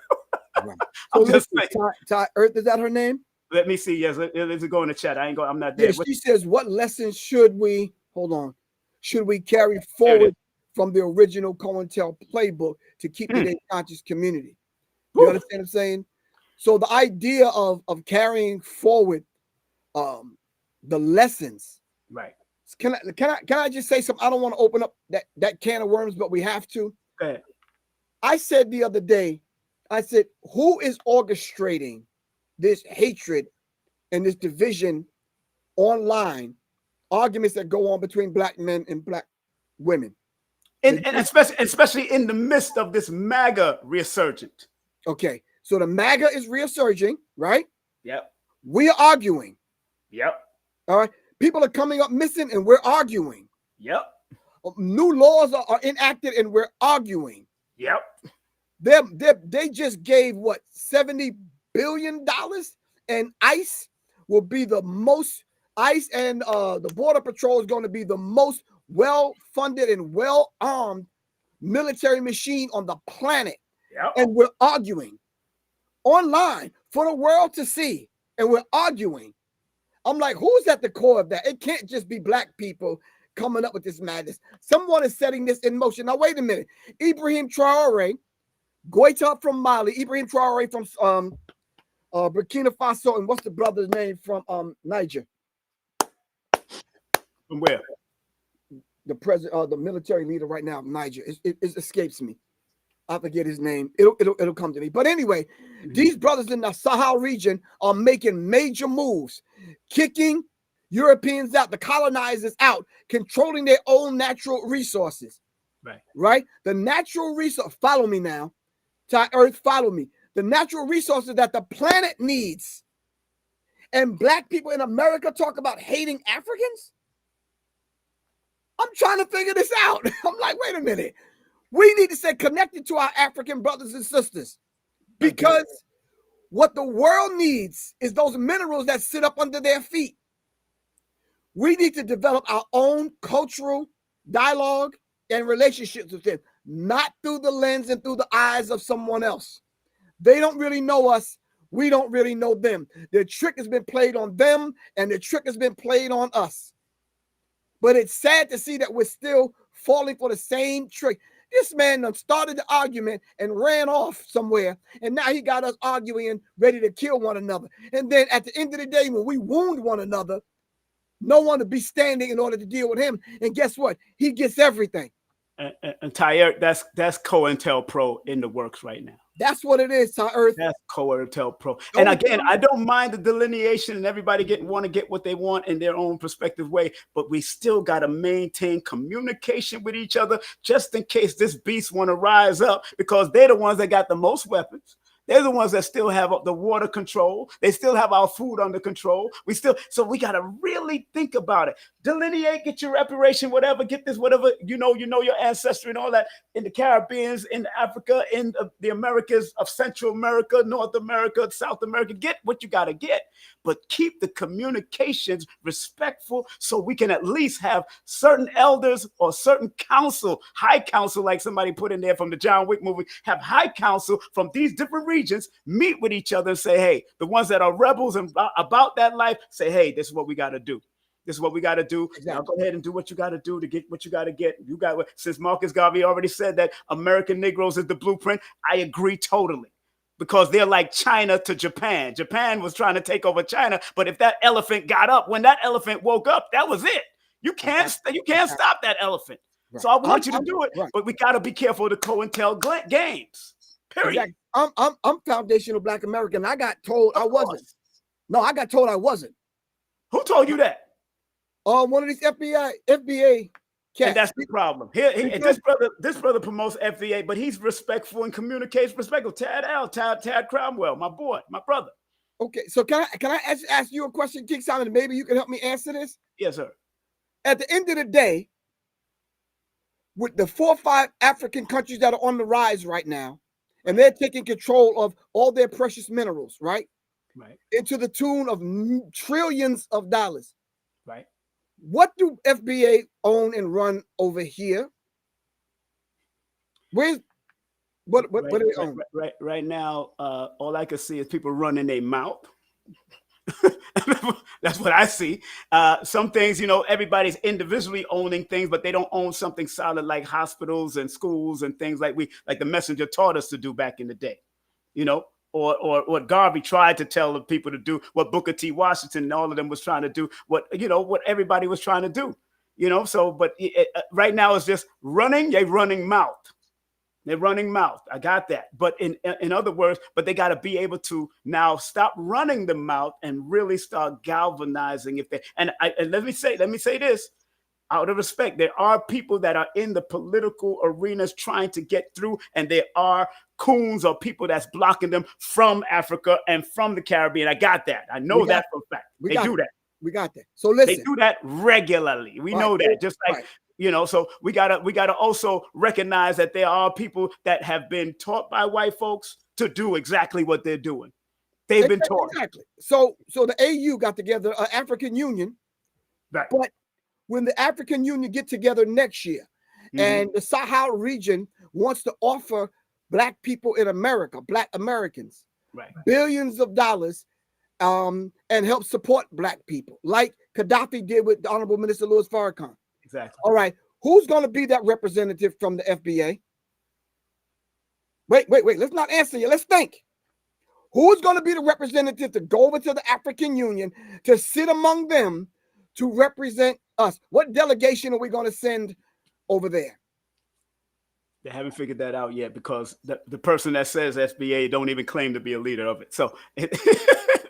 Right. I'm just saying. Ty Earth, is that her name? Let me see. Yes, let's go in the chat. I'm not there. Yeah, she says, what lessons should we carry forward from the original COINTEL playbook to keep the conscious community? You understand what I'm saying? So the idea of carrying forward the lessons. Right. Can I just say something? I don't want to open up that can of worms, but we have to. Go ahead. I said the other day, who is orchestrating this hatred and this division online, arguments that go on between Black men and Black women? And especially in the midst of this MAGA resurgent. Okay, so the MAGA is resurging, right? Yep. We are arguing. Yep. All right. People are coming up missing and we're arguing. Yep. New laws are enacted and we're arguing. Yep. They just gave what, $70 billion, and ICE will be the most. ICE and the Border Patrol is going to be the most well-funded and well-armed military machine on the planet. Yep. And we're arguing online for the world to see. And we're arguing.
I'm like, who's at the core of that? It can't just be black people coming up with this madness. Someone is setting this in motion. Now, wait a minute. Ibrahim Traore, Goita from Mali, Ibrahim Traore from Burkina Faso, and what's the brother's name from Niger?
From where?
The president, the military leader right now, Niger. It escapes me. I forget his name. It'll come to me. But anyway, these brothers in the Sahel region are making major moves, kicking Europeans out, the colonizers out, controlling their own natural resources.
Right.
Right? The natural resource. Follow me now. To Earth, follow me. The natural resources that the planet needs. And black people in America talk about hating Africans. I'm trying to figure this out. I'm like, wait a minute. We need to stay connected to our African brothers and sisters, because what the world needs is those minerals that sit up under their feet. We need to develop our own cultural dialogue and relationships with them, not through the lens and through the eyes of someone else. They don't really know us. We don't really know them. The trick has been played on them, and the trick has been played on us. But it's sad to see that we're still falling for the same trick. This man done started the argument and ran off somewhere, and now he got us arguing and ready to kill one another. And then at the end of the day, when we wound one another, no one to be standing in order to deal with him. And guess what? He gets everything.
And Tyre, that's COINTELPRO in the works right now.
That's what it is, Tyre.
That's COINTELPRO. And again, I don't mind the delineation and everybody want to get what they want in their own perspective way, but we still got to maintain communication with each other just in case this beast want to rise up, because they're the ones that got the most weapons. They're the ones that still have the water control. They still have our food under control. So we got to really think about it. Delineate, get your reparation, whatever, get this, whatever, you know your ancestry and all that in the Caribbeans, in Africa, in the Americas of Central America, North America, South America. Get what you got to get, but keep the communications respectful so we can at least have certain elders or certain council, high council, like somebody put in there from the John Wick movie, have high council from these different regions meet with each other and say, hey, the ones that are rebels and about that life, say, hey, this is what we got to do. This is what we got to do. Exactly. Now go ahead and do what you got to do to get what you got to get. You got, since Marcus Garvey already said that American Negroes is the blueprint, I agree totally. Because they're like China to Japan. Japan was trying to take over China, but if that elephant got up, when that elephant woke up, that was it. You can't stop that elephant. Right. So I want you to do it, right. But we got to be careful of the COINTEL games. Period.
Exactly. I'm foundational Black American. I got told I wasn't. No, I got told I wasn't.
Who told you that?
One of these FBA cats.
And that's the problem. This brother promotes FBA, but he's respectful and communicates respectful. Tad Cromwell, my boy, my brother.
Okay, so can I ask you a question, King Simon? Maybe you can help me answer this.
Yes, sir.
At the end of the day, with the 4 or 5 African countries that are on the rise right now, and they're taking control of all their precious minerals, right?
Right.
Into the tune of trillions of dollars.
Right.
What do FBA own and run over here? What do they own?
Right now, all I can see is people running their mouth. That's what I see. Some things, everybody's individually owning things, but they don't own something solid like hospitals and schools and things like the messenger taught us to do back in the day, or what Garvey tried to tell the people to do, what Booker T. Washington and all of them was trying to do, what everybody was trying to do, but right now it's just running mouth. They're running mouth. I got that. But in other words, but they got to be able to now stop running the mouth and really start galvanizing. And let me say this, out of respect, there are people that are in the political arenas trying to get through, and there are coons or people that's blocking them from Africa and from the Caribbean. I got that. I know that for a fact. They do that.
We got that. So listen,
they do that regularly. We know that. Just like so we gotta also recognize that there are people that have been taught by white folks to do exactly what they're doing. They've been taught.
Exactly. So the AU got together, African Union,
right.
But when the African Union get together next year, and the Sahel region wants to offer Black people in America, Black Americans,
right,
billions of dollars and help support black people, like Gaddafi did with the Honorable Minister Louis Farrakhan.
Exactly.
All right. Who's going to be that representative from the FBA? Wait. Let's not answer you. Let's think. Who's going to be the representative to go over to the African Union to sit among them to represent us? What delegation are we going to send over there?
They haven't figured that out yet, because the person that says FBA don't even claim to be a leader of it. So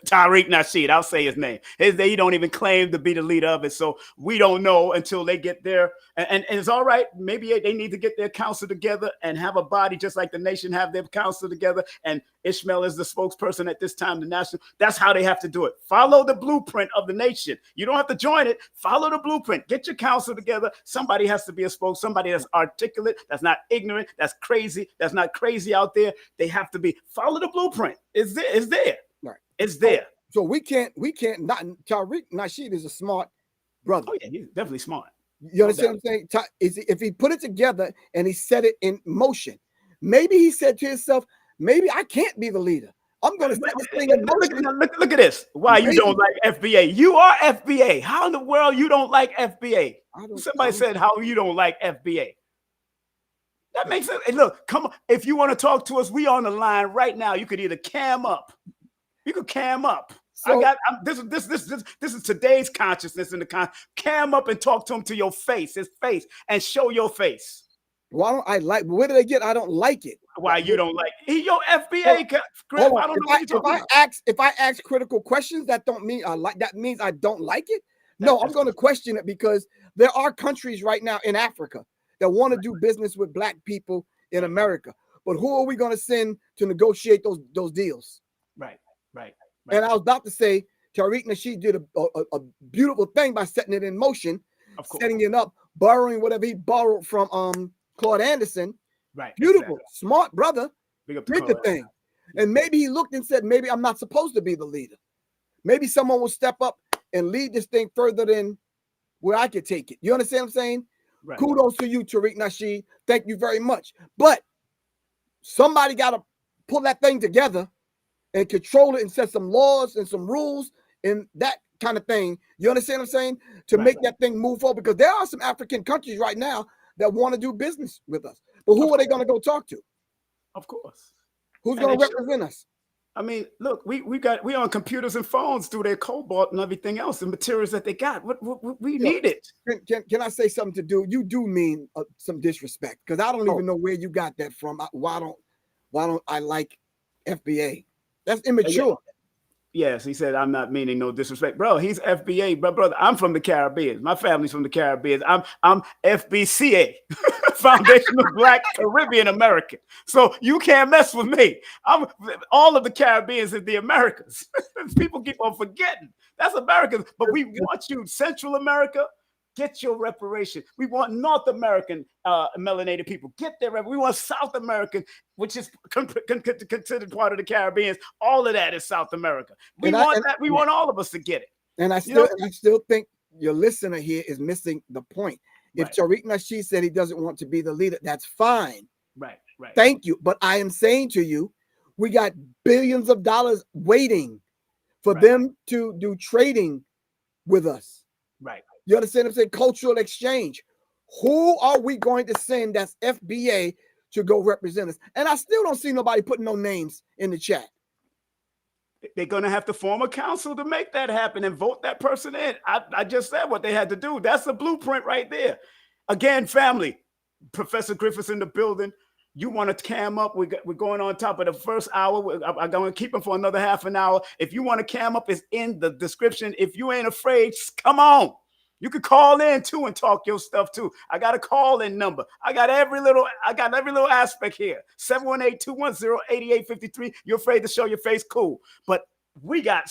Tariq Nasheed, I'll say his name. He don't even claim to be the leader of it. So we don't know until they get there. And it's all right. Maybe they need to get their council together and have a body just like the nation have their council together. And Ishmael is the spokesperson at this time, the national. That's how they have to do it. Follow the blueprint of the nation. You don't have to join it. Follow the blueprint. Get your council together. Somebody has to be a somebody that's articulate, that's not ignorant, that's crazy, that's not crazy out there. They have to be. Follow the blueprint. It's there.
Right.
It's there.
So we can't not. Tariq Nasheed is a smart brother.
Oh yeah, he's definitely smart.
You understand what I'm saying? If he put it together and he set it in motion, maybe he said to himself, maybe I can't be the leader. I'm going to set this thing in motion.
Look at this. Why you don't like FBA? You are FBA. How in the world you don't like FBA? Somebody said how you don't like FBA. That makes sense. Hey, look, come on. If you want to talk to us, we on the line right now. You could either cam up. You could cam up. So, this is today's consciousness in the cam up and talk to him to your face, his face, and show your face.
Why don't I like? Where did I get? I don't like it.
Why you don't like it? Your FBA, Griff, I don't know what you're talking about.
If I ask critical questions, that don't mean I like. That means I don't like it. No, I'm going to question it, because there are countries right now in Africa that want to do business with black people in America. But who are we going to send to negotiate those deals?
Right.
And I was about to say, Tariq Nasheed did a beautiful thing by setting it in motion, setting it up, borrowing whatever he borrowed from Claude Anderson.
Right.
Beautiful, exactly. Smart brother.
Did
the thing. And maybe he looked and said, maybe I'm not supposed to be the leader. Maybe someone will step up and lead this thing further than where I could take it. You understand what I'm saying? Right. Kudos to you, Tariq Nasheed. Thank you very much. But somebody got to pull that thing together and control it and set some laws and some rules and that kind of thing. You understand what I'm saying? To make that thing move forward, because there are some African countries right now that want to do business with us. But who are they going to go talk to?
Of course.
Who's going to represent us?
I mean, look, we on computers and phones through their cobalt and everything else, the materials that they got. We need it.
Can I say something to do? You do mean some disrespect, because I don't even know where you got that from. Why don't I like FBA? That's immature.
Yes, he said, I'm not meaning no disrespect. Bro, he's FBA, but brother, I'm from the Caribbean. My family's from the Caribbean. I'm FBCA, Foundation of Black Caribbean American. So you can't mess with me. I'm all of the Caribbeans in the Americas. People keep on forgetting. That's Americans. But we want you, Central America, get your reparation. We want North American melanated people, get their reparation. We want South American, which is considered part of the Caribbeans. All of that is South America. We want all of us to get it.
And I still think your listener here is missing the point. If Tariq Nasheed said he doesn't want to be the leader, that's fine.
Right.
Thank you. But I am saying to you, we got billions of dollars waiting for them to do trading with us.
Right.
You understand what I'm saying? Cultural exchange. Who are we going to send that's FBA to go represent us? And I still don't see nobody putting no names in the chat.
They're going to have to form a council to make that happen and vote that person in. I just said what they had to do. That's the blueprint right there. Again, family, Professor Griff is in the building. You want to cam up? We're going on top of the first hour. I'm going to keep him for another half an hour. If you want to cam up, it's in the description. If you ain't afraid, come on. You could call in too and talk your stuff too. I got a call-in number. I got every little aspect here. 718-210-8853. You're afraid to show your face? Cool. But we got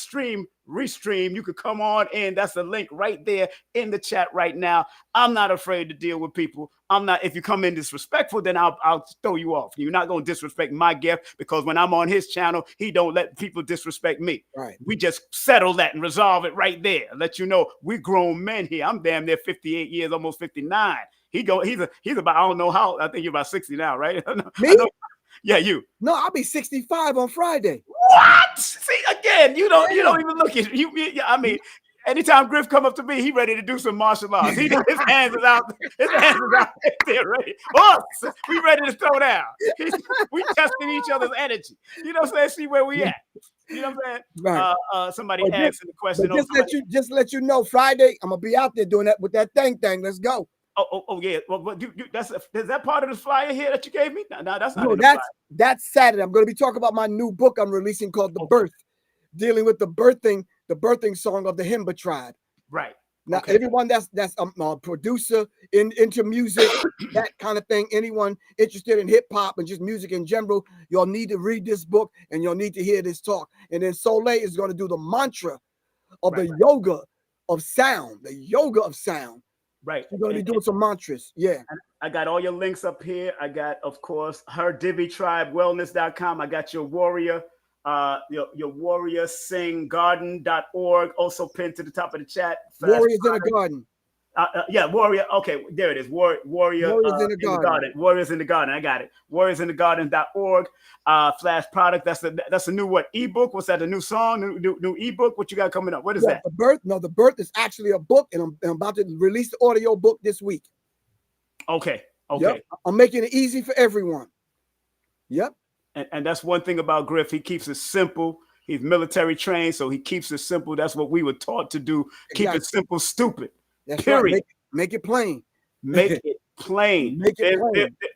restream. You could come on in. That's the link right there in the chat right now. I'm not afraid to deal with people. If you come in disrespectful, then I'll throw you off. You're not going to disrespect my gift, because when I'm on his channel, he don't let people disrespect me.
Right.
We just settle that and resolve it right there. Let you know we grown men here. I'm damn near 58 years, almost 59. He's about, I don't know how, I think you're about 60 now, right?
Me?
Yeah, you.
No, I'll be 65 on Friday.
What? See, again, you don't even look at you. I mean, anytime Griff come up to me, he ready to do some martial arts. His hands is out. His hands is out there ready. Us, we ready to throw down. We testing each other's energy. You know what I'm saying? See where we at. You know what I'm saying?
Right.
Somebody asked the question.
Just let you know, Friday, I'm gonna be out there doing that with that thing. Let's go.
Oh yeah. Well, is that part of the flyer here that you gave me? No, that's not.
No, that's Saturday. I'm going to be talking about my new book I'm releasing called The Birth, dealing with the birthing song of the Himba tribe.
Right.
Now, everyone that's a producer into music, that kind of thing, anyone interested in hip hop and just music in general, you'll need to read this book and you'll need to hear this talk. And then Soleil is going to do the mantra of the yoga of sound,
Right.
You're going to be doing some mantras. Yeah.
I got all your links up here. I got, of course, herdivitribewellness.com. I got your warrior, your warriorsinggarden.org, also pinned to the top of the chat.
Warriors in the Garden.
Yeah, warrior. Okay, there it is. Warriors in the garden. Warriors in the garden. I got it. Warriorsinthegarden.org. Flash product. That's a new what? Ebook. What's that? A new song? New ebook? What you got coming up? What is that?
The Birth. No, The Birth is actually a book, and I'm about to release the audio book this week.
Okay.
Yep. I'm making it easy for everyone. Yep.
And that's one thing about Griff. He keeps it simple. He's military trained, so he keeps it simple. That's what we were taught to do. Keep it simple, stupid.
That's
period.
Right. Make it plain.
Make it plain.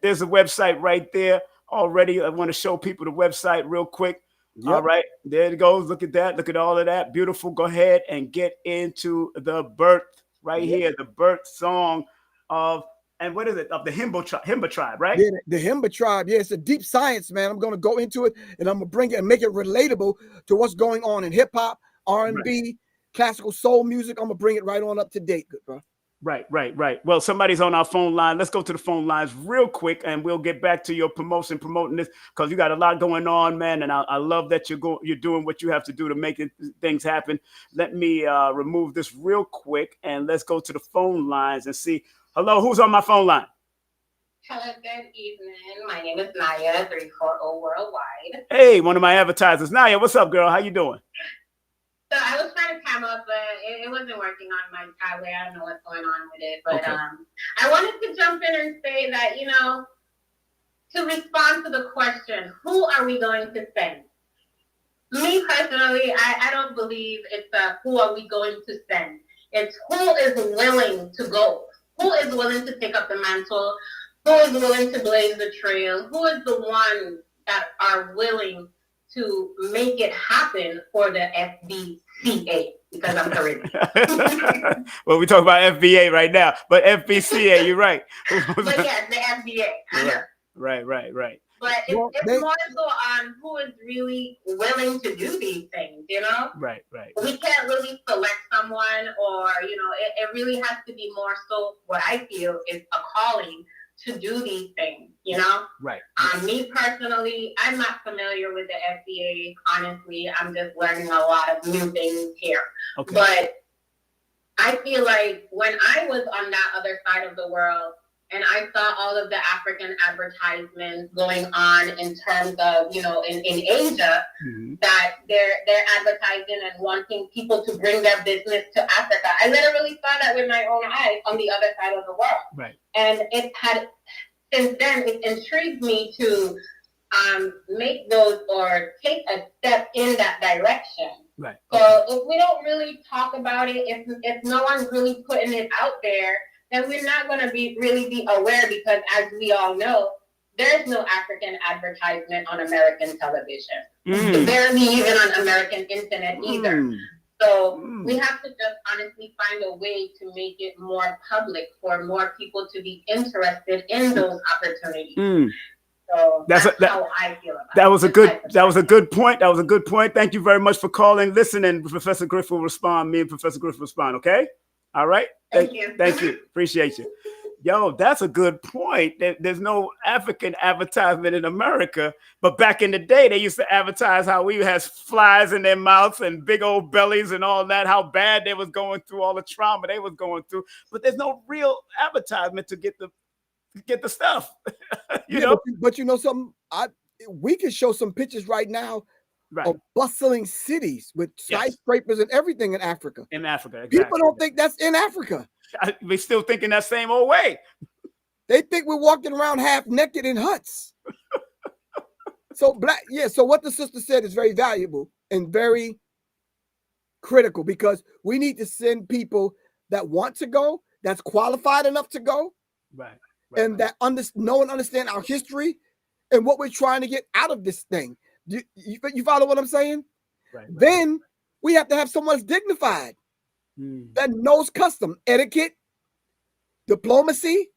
There's a website right there already. I want to show people the website real quick. Yep. All right. There it goes. Look at that. Look at all of that. Beautiful. Go ahead and get into the birth right here. The birth song of, and what is it? Of the Himba tribe, right?
Yeah, the Himba tribe. Yeah, it's a deep science, man. I'm going to go into it and I'm going to bring it and make it relatable to what's going on in hip hop, R&B, classical soul music. I'm going to bring it right on up to date, good bro.
Right. Well, somebody's on our phone line. Let's go to the phone lines real quick and we'll get back to your promoting this because you got a lot going on, man. And I love that you're doing what you have to do to make things happen. Let me remove this real quick and let's go to the phone lines and see. Hello, who's on my phone line?
Hello, good evening. My name is Naya, 340 Worldwide.
Hey, one of my advertisers. Naya, what's up, girl? How you doing?
So I was trying to come up, but it wasn't working on my highway. I don't know what's going on with it. But I wanted to jump in and say that, to respond to the question, who are we going to send? Me personally, I don't believe it's who are we going to send. It's who is willing to go. Who is willing to pick up the mantle? Who is willing to blaze the trail? Who is the ones that are willing to make it happen for the FBCA? Because I'm Caribbean.
Well, we talk about FBA right now, but FBCA, you're right.
But yes, the FBA.
Right.
But it's more so on who is really willing to do these things,
Right.
We can't really select someone or, it really has to be more so what I feel is a calling to do these things,
Right.
Me personally, I'm not familiar with the FBA. Honestly, I'm just learning a lot of new things here. Okay. But I feel like when I was on that other side of the world and I saw all of the African advertisements going on in terms of, in Asia, that they're advertising and wanting people to bring their business to Africa. I literally saw that with my own eyes on the other side of the world.
Right.
And since then, it intrigued me to make those or take a step in that direction.
Right.
So if we don't really talk about it, if no one's really putting it out there, then we're not going to really be aware because, as we all know, there's no African advertisement on American television. Barely even on American internet either. So we have to just honestly find a way to make it more public for more people to be interested in those opportunities. So that's how I feel about it.
That was a good point. That was a good point. Thank you very much for calling. Listen, and Professor Griff will respond. Me and Professor Griff will respond. Okay. All right.
Thank you.
Thank you. Appreciate you. Yo, that's a good point. There's no African advertisement in America, but back in the day, they used to advertise how we had flies in their mouths and big old bellies and all that, how bad they was going through, all the trauma they was going through. But there's no real advertisement to get the stuff. you know?
But you know something? We can show some pictures right now of bustling cities with skyscrapers and everything in Africa.
In Africa, exactly.
People don't think that's in Africa.
They still thinking that same old way.
They think we're walking around half naked in huts. So so what the sister said is very valuable and very critical, because we need to send people that want to go, that's qualified enough to go, and that know and understand our history and what we're trying to get out of this thing. You follow what I'm saying? Then we have to have someone that's dignified, that knows custom, etiquette, diplomacy.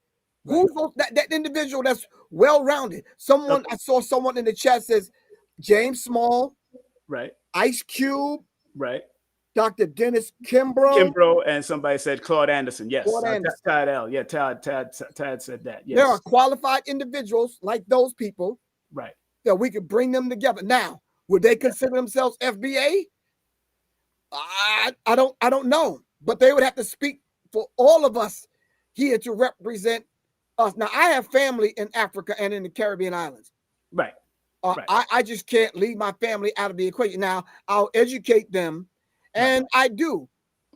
Who's that individual that's well-rounded? I saw someone in the chat says James Small, Ice Cube, Dr. Dennis Kimbrough,
and somebody said Claude Anderson. Yes,
Claude Anderson.
Tad L. Yeah, Tad said that. Yes.
There are qualified individuals like those people, that we could bring them together. Now, would they consider themselves FBA? I don't know, but they would have to speak for all of us here to represent us. Now, I have family in Africa and in the Caribbean islands. I just can't leave my family out of the equation. Now, I'll educate them, and I do,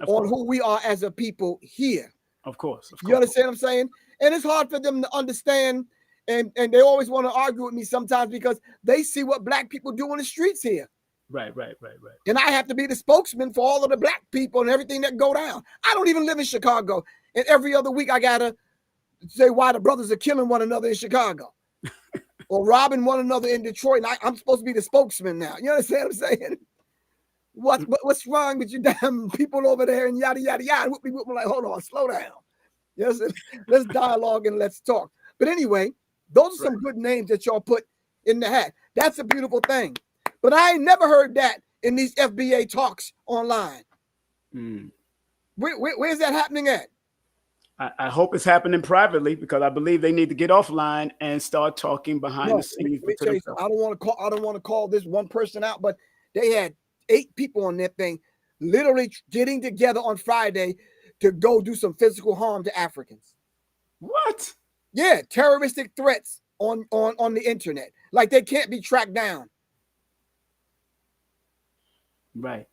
on who we are as a people here.
Of course.
You understand what I'm saying? And it's hard for them to understand, and they always want to argue with me sometimes because they see what black people do in the streets here.
Right.
And I have to be the spokesman for all of the black people and everything that go down. I don't even live in Chicago, and every other week I gotta say why the brothers are killing one another in Chicago or robbing one another in Detroit. And I'm supposed to be the spokesman now. You understand what I'm saying? What's wrong with you damn people over there and yada, yada, yada. We're like, hold on, slow down. Yes, let's dialogue and let's talk. But anyway, those are some good names that y'all put in the hat. That's a beautiful thing. But I ain't never heard that in these FBA talks online. Where's that happening at?
I hope it's happening privately, because I believe they need to get offline and start talking behind the scenes.
I don't want to call this one person out, but they had 8 people on their thing, literally getting together on Friday to go do some physical harm to Africans.
What?
Yeah, terroristic threats on the internet, like they can't be tracked down.
Right.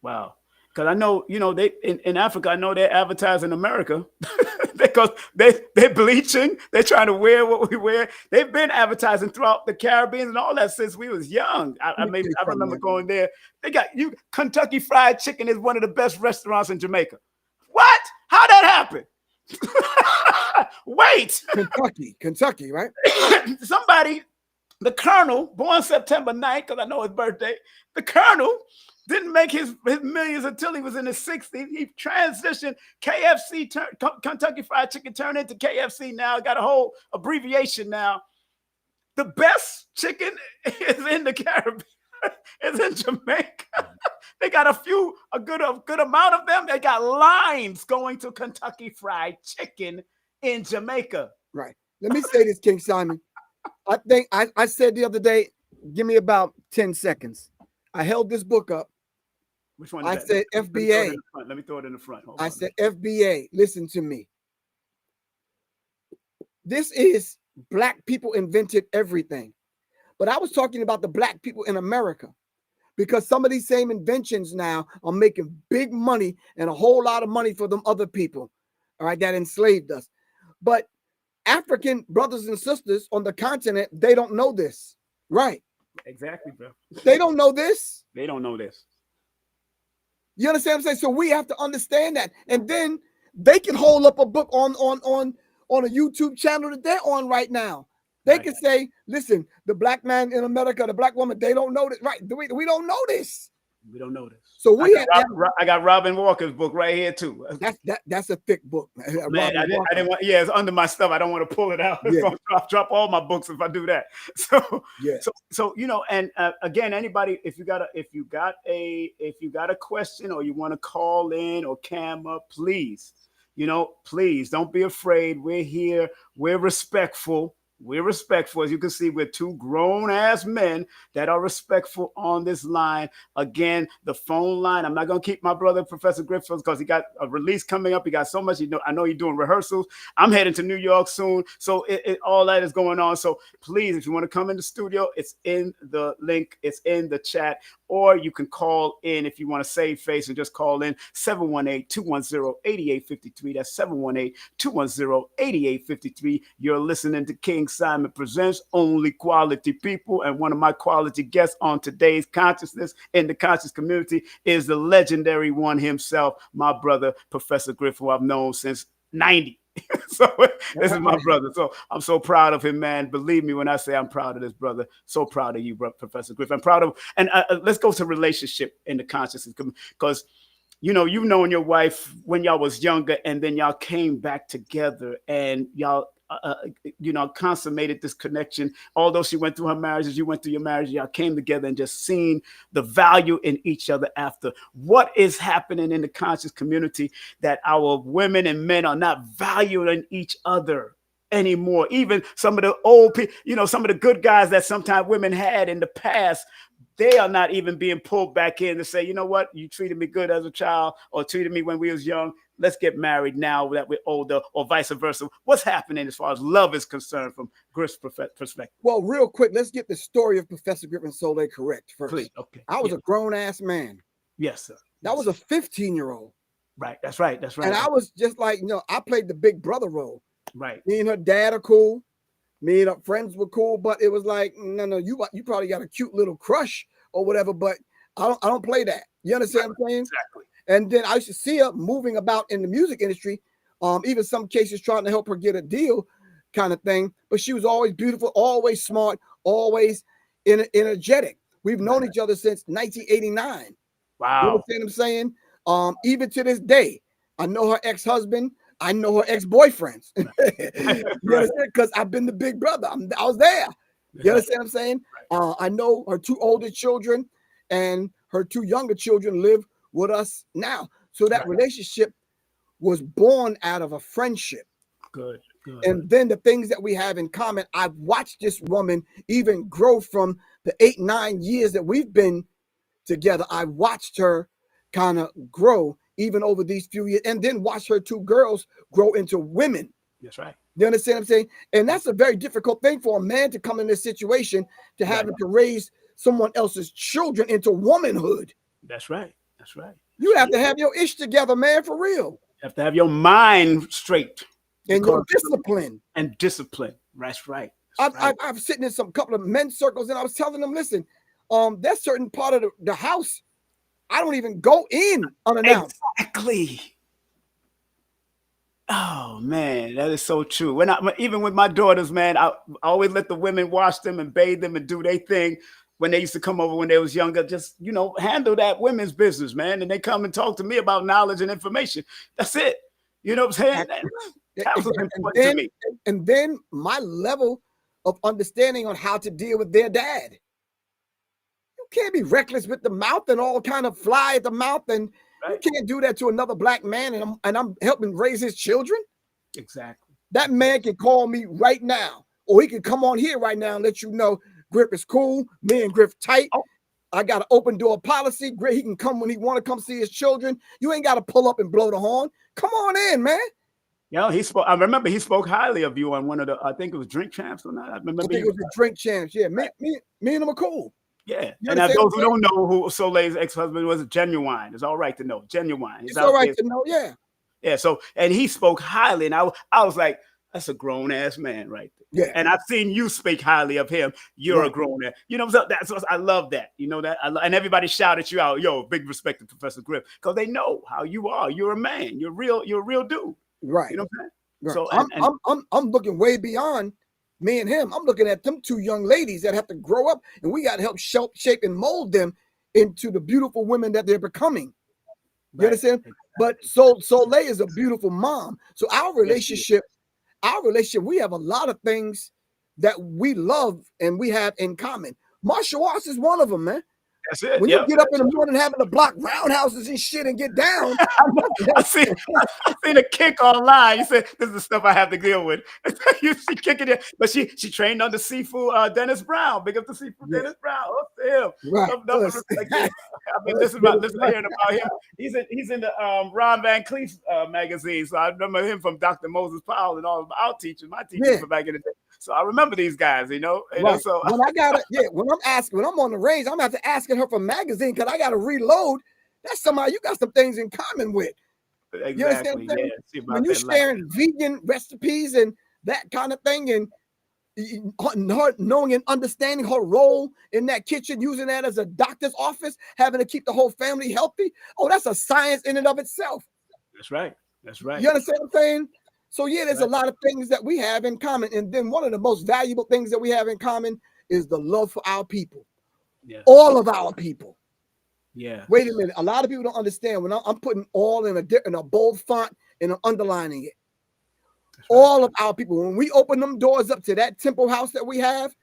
Wow. Because I know, they in Africa, I know they're advertising America because they're bleaching. They're trying to wear what we wear. They've been advertising throughout the Caribbean and all that since we was young. I remember going there. They got Kentucky Fried Chicken is one of the best restaurants in Jamaica. What? How'd that happen? Wait.
Kentucky, right?
Somebody, the Colonel, born September 9th, because I know his birthday, the Colonel didn't make his millions until he was in his 60s. He transitioned KFC, Kentucky Fried Chicken, turned into KFC now. Got a whole abbreviation now. The best chicken is in the Caribbean. It's in Jamaica. They got a good amount of them. They got lines going to Kentucky Fried Chicken in Jamaica.
Right. Let me say this, King Simon. I think I said the other day, give me about 10 seconds. I held this book up.
Which one?
I said FBA.
Let me throw it in the front.
I said FBA. Listen to me. This is black people invented everything. But I was talking about the black people in America, because some of these same inventions now are making big money and a whole lot of money for them other people, all right, that enslaved us. But African brothers and sisters on the continent, they don't know this. Right.
Exactly, bro.
They don't know this.
They don't know this.
You understand what I'm saying? So we have to understand that. And then they can hold up a book on a YouTube channel that they're on right now. They can say, listen, the black man in America, the black woman, they don't know this. Right. We don't know this.
We don't know this.
So
I got Robin Walker's book right here too.
That's a thick book.
Man, I didn't want. Yeah, it's under my stuff. I don't want to pull it out. It's gonna drop all my books if I do that. So
yeah.
So and again, anybody, if you got a question or you want to call in or cam up, please, please don't be afraid. We're here. We're respectful. We're respectful. As you can see, we're two grown-ass men that are respectful on this line. Again, the phone line. I'm not going to keep my brother, Professor Griff, because he got a release coming up. He got so much. I know he's doing rehearsals. I'm heading to New York soon. So all that is going on. So please, if you want to come in the studio, it's in the link. It's in the chat. Or you can call in if you want to save face and just call in 718-210-8853. That's 718-210-8853. You're listening to King Simon Presents Only Quality People. And one of my quality guests on today's Consciousness in the Conscious Community is the legendary one himself, my brother, Professor Griff, who I've known since 90. So this is my brother. So I'm so proud of him, man. Believe me when I say I'm proud of this brother. So proud of you, Professor Griff. I'm proud of, and let's go to relationship in the consciousness, because you've known your wife when y'all was younger, and then y'all came back together, and y'all consummated this connection. Although she went through her marriage, as you went through your marriage, y'all came together and just seen the value in each other after. What is happening in the conscious community that our women and men are not valuing each other anymore? Even some of the old people, some of the good guys that sometimes women had in the past, they are not even being pulled back in to say, you know what, you treated me good as a child, or treated me when we was young. Let's get married now that we're older, or vice versa. What's happening as far as love is concerned from Griff's perspective?
Well, real quick, let's get the story of Professor Griff and Soleil correct first.
Please. Okay.
I was a grown-ass man.
Yes, sir.
That was a 15-year-old.
Right. That's right. That's right.
And I was just like, I played the big brother role.
Right.
Me and her dad are cool. Me and her friends were cool, but it was like, no, you probably got a cute little crush or whatever, but I don't play that. You understand what I'm saying?
Exactly.
And then I used to see her moving about in the music industry, even some cases trying to help her get a deal kind of thing. But she was always beautiful, always smart, always energetic. We've known each other since 1989.
Wow.
You understand what I'm saying? Even to this day, I know her ex-husband. I know her ex-boyfriends. You understand? Because I've been the big brother. I was there. You understand what I'm saying? I know her two older children, and her two younger children live with us now. So that relationship was born out of a friendship.
Good.
And then the things that we have in common, I've watched this woman even grow from the 8-9 years that we've been together. I watched her kind of grow even over these few years, and then watch her two girls grow into women.
That's right.
You understand what I'm saying? And that's a very difficult thing for a man to come in this situation, to having to raise someone else's children into womanhood.
That's right. That's right.
You have to have your ish together, man, for real.
You have to have your mind straight.
And your discipline.
And discipline. That's right.
I've sitting in some couple of men's circles, and I was telling them, listen, that certain part of the house, I don't even go in unannounced.
Exactly. Oh man, that is so true. Even with my daughters, man, I always let the women wash them and bathe them and do their thing when they used to come over when they was younger. Just handle that women's business, man. And they come and talk to me about knowledge and information. That's it. You know what I'm saying? That was important to me.
And then my level of understanding on how to deal with their dad. You can't be reckless with the mouth and all kind of fly at the mouth, and you can't do that to another black man, and I'm helping raise his children.
Exactly.
That man can call me right now, or he can come on here right now and let you know Griff is cool. Me and Griff tight. Oh. I got an open door policy. Griff, he can come when he want to come see his children. You ain't got to pull up and blow the horn. Come on in, man.
He spoke. I remember he spoke highly of you on one of the. I think it was Drink Champs or not. I think
it was the Drink Champs. Yeah, me and him are cool.
Yeah, and those who don't know who Soleil's ex-husband was, Genuine. It's all right to know. Genuine.
It's all right to know, yeah.
Yeah, so, and he spoke highly, and I was like, that's a grown-ass man right there.
Yeah.
And I've seen you speak highly of him. You're a grown-ass. That's what I love that. You know that? And everybody shouted you out, yo, big respect to Professor Griff, because they know how you are. You're a man. You're a real dude.
Right.
You know what I'm saying?
Right. So I'm looking way beyond me and him. I'm looking at them two young ladies that have to grow up, and we got to help shape and mold them into the beautiful women that they're becoming. You understand? But Soleil is a beautiful mom. So our relationship, we have a lot of things that we love and we have in common. Martial arts is one of them, man.
That's it.
When you get up in the morning having to block roundhouses and shit and get down.
I seen a kick online. You said this is the stuff I have to deal with. She kicking it, but she trained under Seafood Dennis Brown. Big up to Seafood Dennis Brown. Oh, him.
Right.
I mean, listen hearing about him. He's in the Ron Van Cleef magazine. So I remember him from Dr. Moses Powell and all of our teachers, my teachers from back in the day. So I remember these guys, you know. So
when I'm on the range, I'm gonna have to asking her for magazine because I gotta reload. That's somebody you got some things in common with.
Exactly.
You understand what I'm saying? When you're sharing vegan recipes and that kind of thing, and her knowing and understanding her role in that kitchen, using that as a doctor's office, having to keep the whole family healthy. Oh, that's a science in and of itself.
That's right.
You understand what I'm saying? So yeah, there's a lot of things that we have in common. And then one of the most valuable things that we have in common is the love for our people. Yeah. All of our people.
Yeah.
Wait a minute. A lot of people don't understand when I'm putting all in a bold font and I'm underlining it. Right. All of our people. When we open them doors up to that temple house that we have,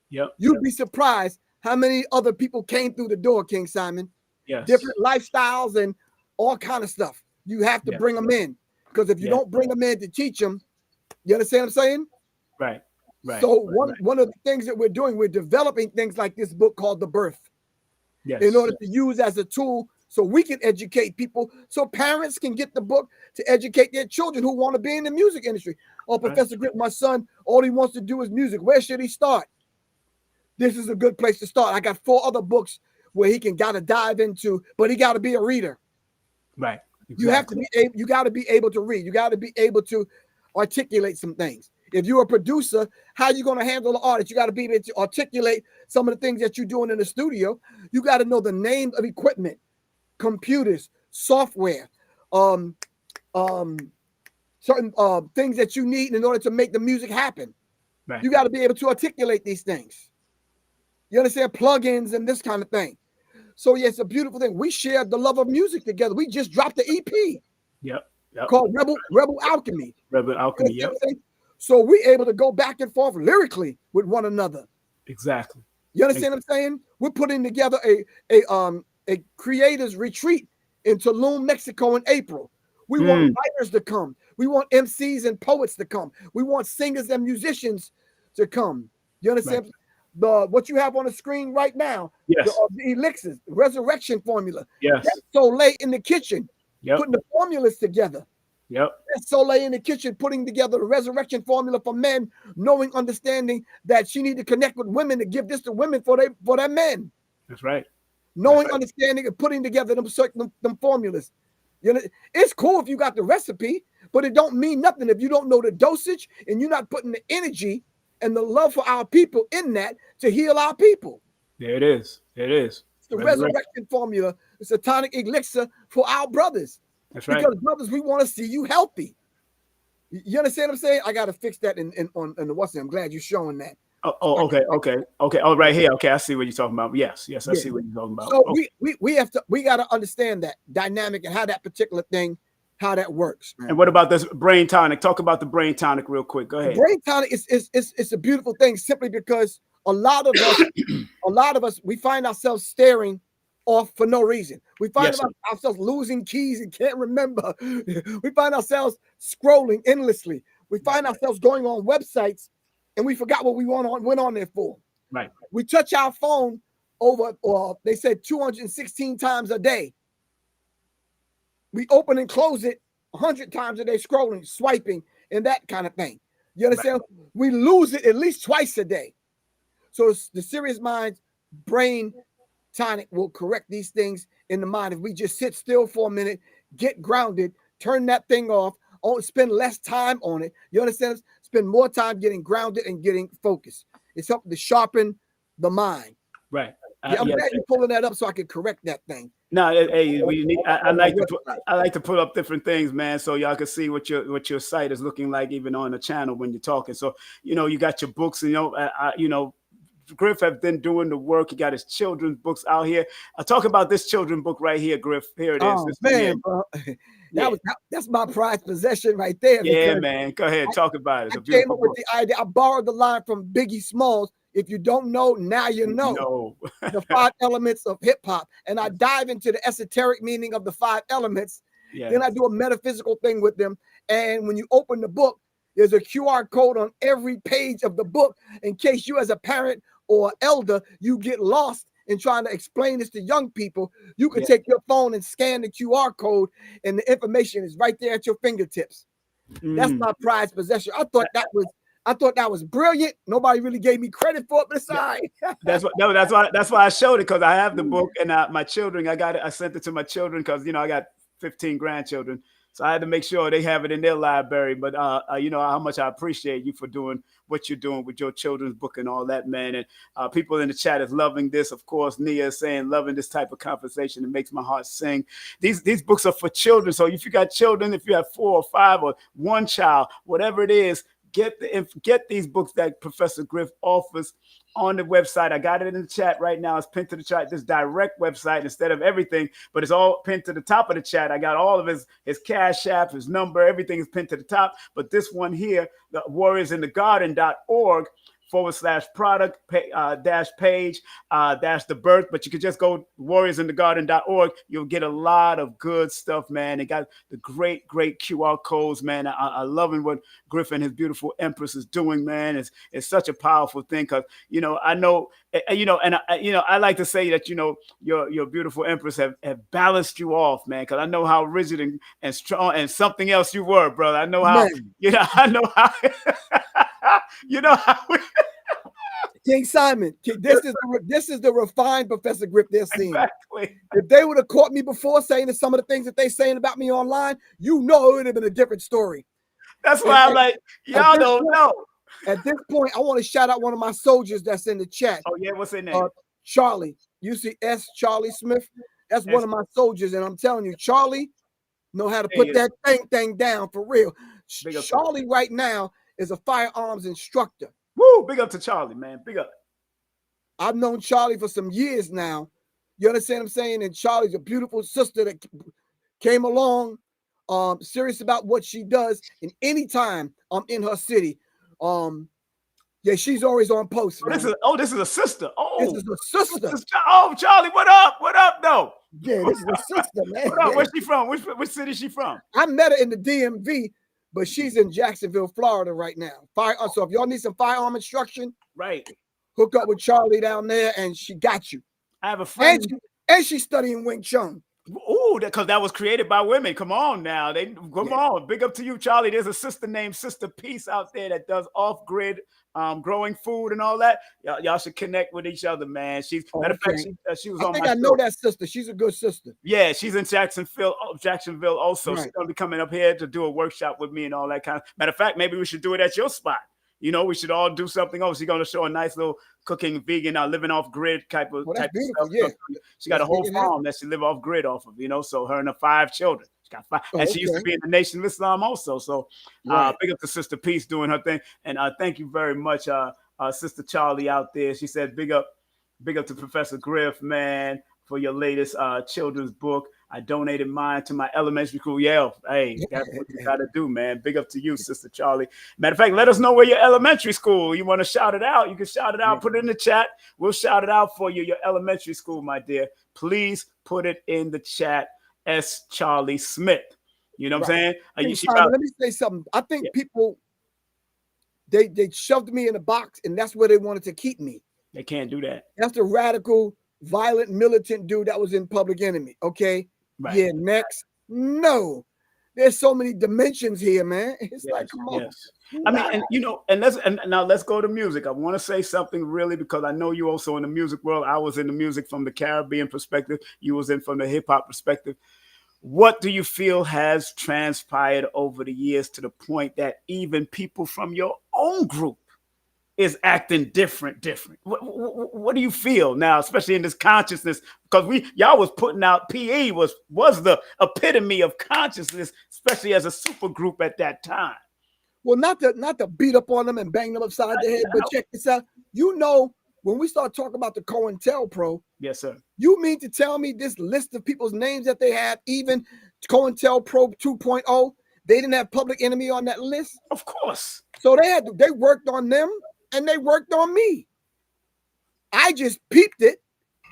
you'd be surprised how many other people came through the door, King Simon.
Yes.
Different lifestyles and all kind of stuff. You have to bring them in. Because if you don't bring them in to teach them, you understand what I'm saying?
Right.
So one of the things that we're doing, we're developing things like this book called The Birth. Yes. In order to use as a tool so we can educate people, so parents can get the book to educate their children who want to be in the music industry. Oh, Professor Griff, my son, all he wants to do is music. Where should he start? This is a good place to start. I got 4 other books where he can gotta dive into, but he got to be a reader.
Right.
Exactly. You have to be able, you got to be able to read. You got to be able to articulate some things. If you're a producer, how are you going to handle the artist? You got to be able to articulate some of the things that you're doing in the studio. You got to know the names of equipment, computers, software, certain things that you need in order to make the music happen. Right. You got to be able to articulate these things. You understand? Plugins and this kind of thing. So yeah, it's a beautiful thing. We shared the love of music together. We just dropped the EP.
Yep.
Called Rebel Alchemy.
Rebel Alchemy. Yep.
So we're able to go back and forth lyrically with one another.
Exactly.
You understand what I'm saying? We're putting together a creators retreat in Tulum, Mexico in April. We want writers to come. We want MCs and poets to come. We want singers and musicians to come. You understand? Right. What you have on the screen right now, the elixirs, the resurrection formula.
Yes.
That's Soleil in the kitchen, putting the formulas together.
Yep.
That's Soleil in the kitchen, putting together the resurrection formula for men, knowing, understanding that she need to connect with women to give this to women for their men.
That's right.
Knowing, understanding, and putting together them formulas. You know, it's cool if you got the recipe, but it don't mean nothing if you don't know the dosage and you're not putting the energy and the love for our people in that to heal our people.
There it is. It's
the resurrection formula. It's a tonic elixir for our brothers.
That's right.
Because brothers, we want to see you healthy. You understand what I'm saying? I got to fix that in the WhatsApp. I'm glad you're showing that.
Oh, okay. Oh, right here. Okay, I see what you're talking about. Yes, I see what you're talking about.
So we got to understand that dynamic and how that particular thing, how that works. Man.
And what about this brain tonic? Talk about the brain tonic real quick. Go ahead.
The brain tonic is a beautiful thing simply because a lot of us, we find ourselves staring off for no reason. We find ourselves losing keys and can't remember. We find ourselves scrolling endlessly. We find ourselves going on websites and we forgot what we went on there for.
Right.
We touch our phone over, they said 216 times a day. We open and close it 100 times a day, scrolling, swiping, and that kind of thing. You understand? Right. We lose it at least twice a day. So it's the Serious Minds brain tonic will correct these things in the mind. If we just sit still for a minute, get grounded, turn that thing off, spend less time on it. You understand? Spend more time getting grounded and getting focused. It's something to sharpen the mind.
Right.
I'm glad you're pulling that up so I can correct that thing.
No, hey, I like to put up different things, man, so y'all can see what your site is looking like, even on the channel when you're talking. So you got your books, and Griff has been doing the work. He got his children's books out here. I'll talk about this children's book right here, Griff. Here it is.
Oh, man, bro. That's my prized possession right there.
Yeah, man. Go ahead, talk about it.
I came up with the idea. I borrowed the line from Biggie Smalls. If you don't know, now you know.
No.
The 5 elements of hip hop. And I dive into the esoteric meaning of the 5 elements.
Yes.
Then I do a metaphysical thing with them. And when you open the book, there's a QR code on every page of the book in case you as a parent or elder, you get lost in trying to explain this to young people. You can take your phone and scan the QR code and the information is right there at your fingertips. That's my prized possession. I thought that was brilliant. Nobody really gave me credit for it, but it's all right.
That's why I showed it, because I have the book, and my children, I sent it to my children because I got 15 grandchildren. So I had to make sure they have it in their library. But you know how much I appreciate you for doing what you're doing with your children's book and all that, man. And people in the chat is loving this. Of course, Nia is saying loving this type of conversation. It makes my heart sing. These books are for children. So if you got children, if you have 4 or 5 or 1 child, whatever it is, get these books that Professor Griff offers on the website. I got it in the chat right now. It's pinned to the chat, this direct website instead of everything, but it's all pinned to the top of the chat. I got all of his cash app, his number, everything is pinned to the top. But this one here, the warriorsinthegarden.org /product dash page dash the birth, but you could just go warriorsinthegarden.org. You'll get a lot of good stuff, man. They got the great QR codes, man. I loving what Griff and his beautiful Empress is doing, man. It's such a powerful thing, because I know, and I like to say that your beautiful Empress have balanced you off, man, because I know how rigid and strong and something else you were, brother. I know how I know how how
King Simon, this is the refined Professor Griff they're seeing.
Exactly.
If they would have caught me before saying some of the things that they saying about me online, it would have been a different story.
That's why I'm like, y'all don't know.
At this point, I want to shout out one of my soldiers that's in the chat.
Oh yeah, what's his name?
Charlie. You see Charlie Smith? That's one of my soldiers, and I'm telling you, Charlie know how to put that thing down for real. Charlie right now is a firearms instructor.
Woo! Big up to Charlie, man. Big up.
I've known Charlie for some years now. You understand what I'm saying? And Charlie's a beautiful sister that came along, serious about what she does. And anytime I'm in her city, she's always on post.
This is a sister. Oh,
this is a sister.
Oh, Charlie, what up? What up, though?
Yeah, this is a sister, man.
What up? Where's she from? Which city is she from?
I met her in the DMV. But she's in Jacksonville, Florida right now. So if y'all need some firearm instruction,
right,
hook up with Charlie down there, and she got you.
I have a friend,
and she's studying Wing Chun.
Ooh, because that was created by women. Come on now, come on. Big up to you, Charlie. There's a sister named Sister Peace out there that does off-grid growing food and all that. Y'all should connect with each other, man. Matter of fact, she was on my show.
I know that sister. She's a good sister.
Yeah, she's in Jacksonville also. Right. She's gonna be coming up here to do a workshop with me and all that kind of. Matter of fact, maybe we should do it at your spot. We should all do something else. She's gonna show a nice little cooking, vegan, living off grid type of stuff.
Yeah.
She got a whole farm that she live off grid off of. So her and her 5 children. She got 5, and she used to be in the Nation of Islam also. So big up to Sister Peace doing her thing. And thank you very much, Sister Charlie out there. She said big up to Professor Griff, man, for your latest children's book. I donated mine to my elementary school. Yeah, hey, that's what you got to do, man. Big up to you, Sister Charlie. Matter of fact, let us know where your elementary school. You want to shout it out? You can shout it out. Put it in the chat. We'll shout it out for you. Your elementary school, my dear. Please put it in the chat. S. Charlie Smith. You know what I'm saying?
Let me say something. I think people they shoved me in a box, and that's where they wanted to keep me.
They can't do that.
That's the radical, violent, militant dude that was in Public Enemy. Okay. Right. Yeah, next. No, there's so many dimensions here, man. It's like, come on.
Yes. I mean, and now let's go to music. I want to say something really, because I know you also in the music world. I was in the music from the Caribbean perspective. You was in from the hip hop perspective. What do you feel has transpired over the years to the point that even people from your own group is acting different? What do you feel now, especially in this consciousness? Because y'all was putting out PE was the epitome of consciousness, especially as a super group at that time.
Well, not to beat up on them and bang them upside the head, but check this out. When we start talking about the COINTELPRO,
yes, sir.
You mean to tell me this list of people's names that they have, even COINTELPRO 2.0, they didn't have Public Enemy on that list?
Of course.
So they worked on them and they worked on me. I just peeped it.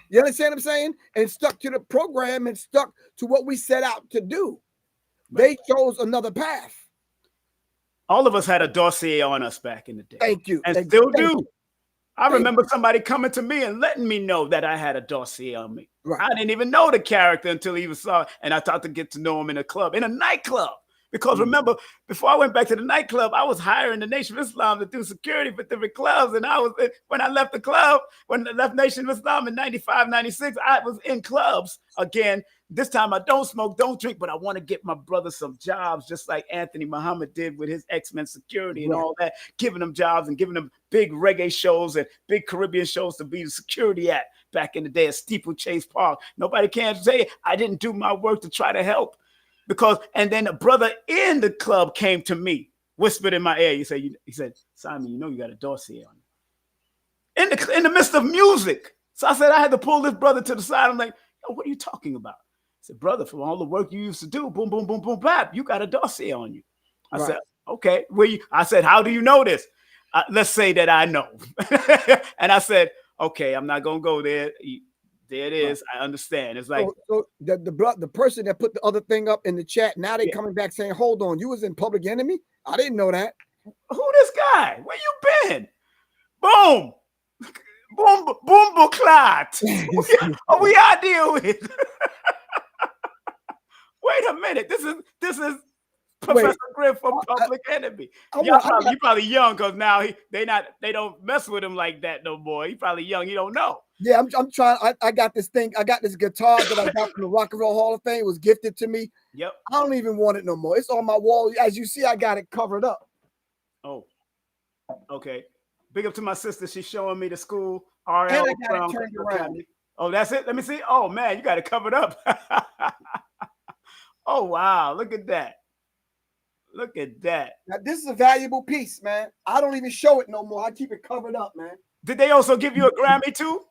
You understand what I'm saying? And stuck to the program and stuck to what we set out to do. They chose another path.
All of us had a dossier on us back in the day.
Thank you.
And still do. I remember somebody coming to me and letting me know that I had a dossier on me. Right. I didn't even know the character until he was saw, and I started to get to know him in a club, in a nightclub. Because remember, before I went back to the nightclub, I was hiring the Nation of Islam to do security for different clubs. And when I left the club, when I left Nation of Islam in 95, 96, I was in clubs again. This time I don't smoke, don't drink, but I want to get my brother some jobs, just like Anthony Muhammad did with his X-Men security and all that, giving them jobs and giving them big reggae shows and big Caribbean shows to be the security at back in the day at Steeplechase Park. Nobody can say I didn't do my work to try to help. And then a brother in the club came to me, whispered in my ear. He said, Simon, you know you got a dossier on you. In the midst of music. So I said, I had to pull this brother to the side. I'm like, yo, what are you talking about? I said, brother, from all the work you used to do, boom, boom, boom, boom, bap, you got a dossier on you. I said, okay. I said, how do you know this? Let's say that I know. And I said, okay, I'm not going to go there. There it is. I understand. It's like
so the person that put the other thing up in the chat, now they coming back saying, hold on, you was in Public Enemy? I didn't know that.
Who this guy? Where you been? Boom. Boom, boom, clot. We are deal with. Wait a minute. This is Professor Griff from Public Enemy. You probably young because now they don't mess with him like that no more. He probably young. He don't know.
Yeah, I'm trying. I got this thing. I got this guitar that I got from the Rock and Roll Hall of Fame. It was gifted to me.
Yep.
I don't even want it no more. It's on my wall. As you see, I got it covered up.
Oh, okay. Big up to my sister. She's showing me the school. RL.
And I got it turned around.
Oh, that's it. Let me see. Oh man, you got it covered up. Oh wow, look at that. Look at that.
Now, this is a valuable piece, man. I don't even show it no more. I keep it covered up, man.
Did they also give you a Grammy too?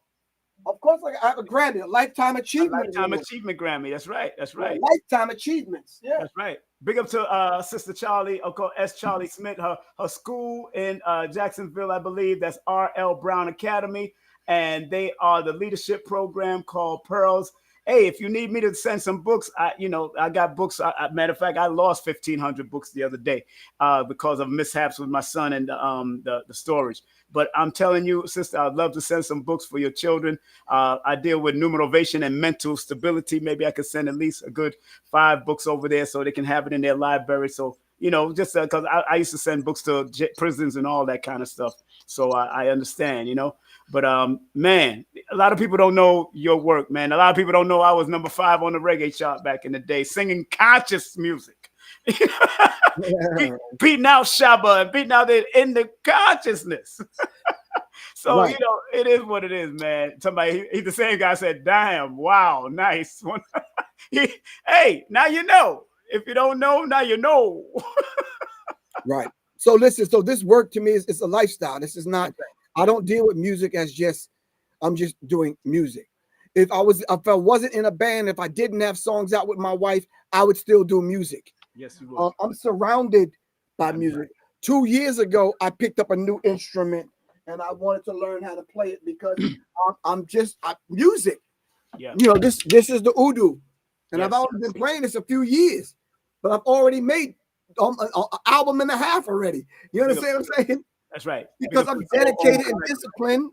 Of course, I have a Grammy, a Lifetime Achievement.
Lifetime Achievement Grammy. That's right. That's right.
Lifetime Achievements. Yeah.
That's right. Big up to Sister Charlie, S. Charlie Smith, her school in Jacksonville, I believe. That's R.L. Brown Academy. And they are the leadership program called Pearls. Hey, if you need me to send some books, I got books. Matter of fact, I lost 1,500 books the other day because of mishaps with my son and the storage. But I'm telling you, sister, I'd love to send some books for your children. I deal with numerovation and mental stability. Maybe I could send at least a good 5 books over there so they can have it in their library. So, just because I used to send books to prisons and all that kind of stuff. So I understand, But, man, a lot of people don't know your work, man. A lot of people don't know I was number 5 on the reggae chart back in the day, singing conscious music. Beating out Shabba and beating out in the consciousness. So, it is what it is, man. He's the same guy said, damn, wow, nice one. Hey, now you know. If you don't know, now you know.
Right. So listen, so this work to me is a lifestyle. This is not, I don't deal with music as I'm just doing music. If I wasn't in a band, if I didn't have songs out with my wife, I would still do music.
Yes, you would.
I'm surrounded by music. Right. 2 years ago, I picked up a new instrument and I wanted to learn how to play it because music.
Yeah.
This is the Udu. And I've already been playing this a few years, but I've already made an album and a half already. You understand what I'm saying?
That's right.
Because I'm dedicated and disciplined.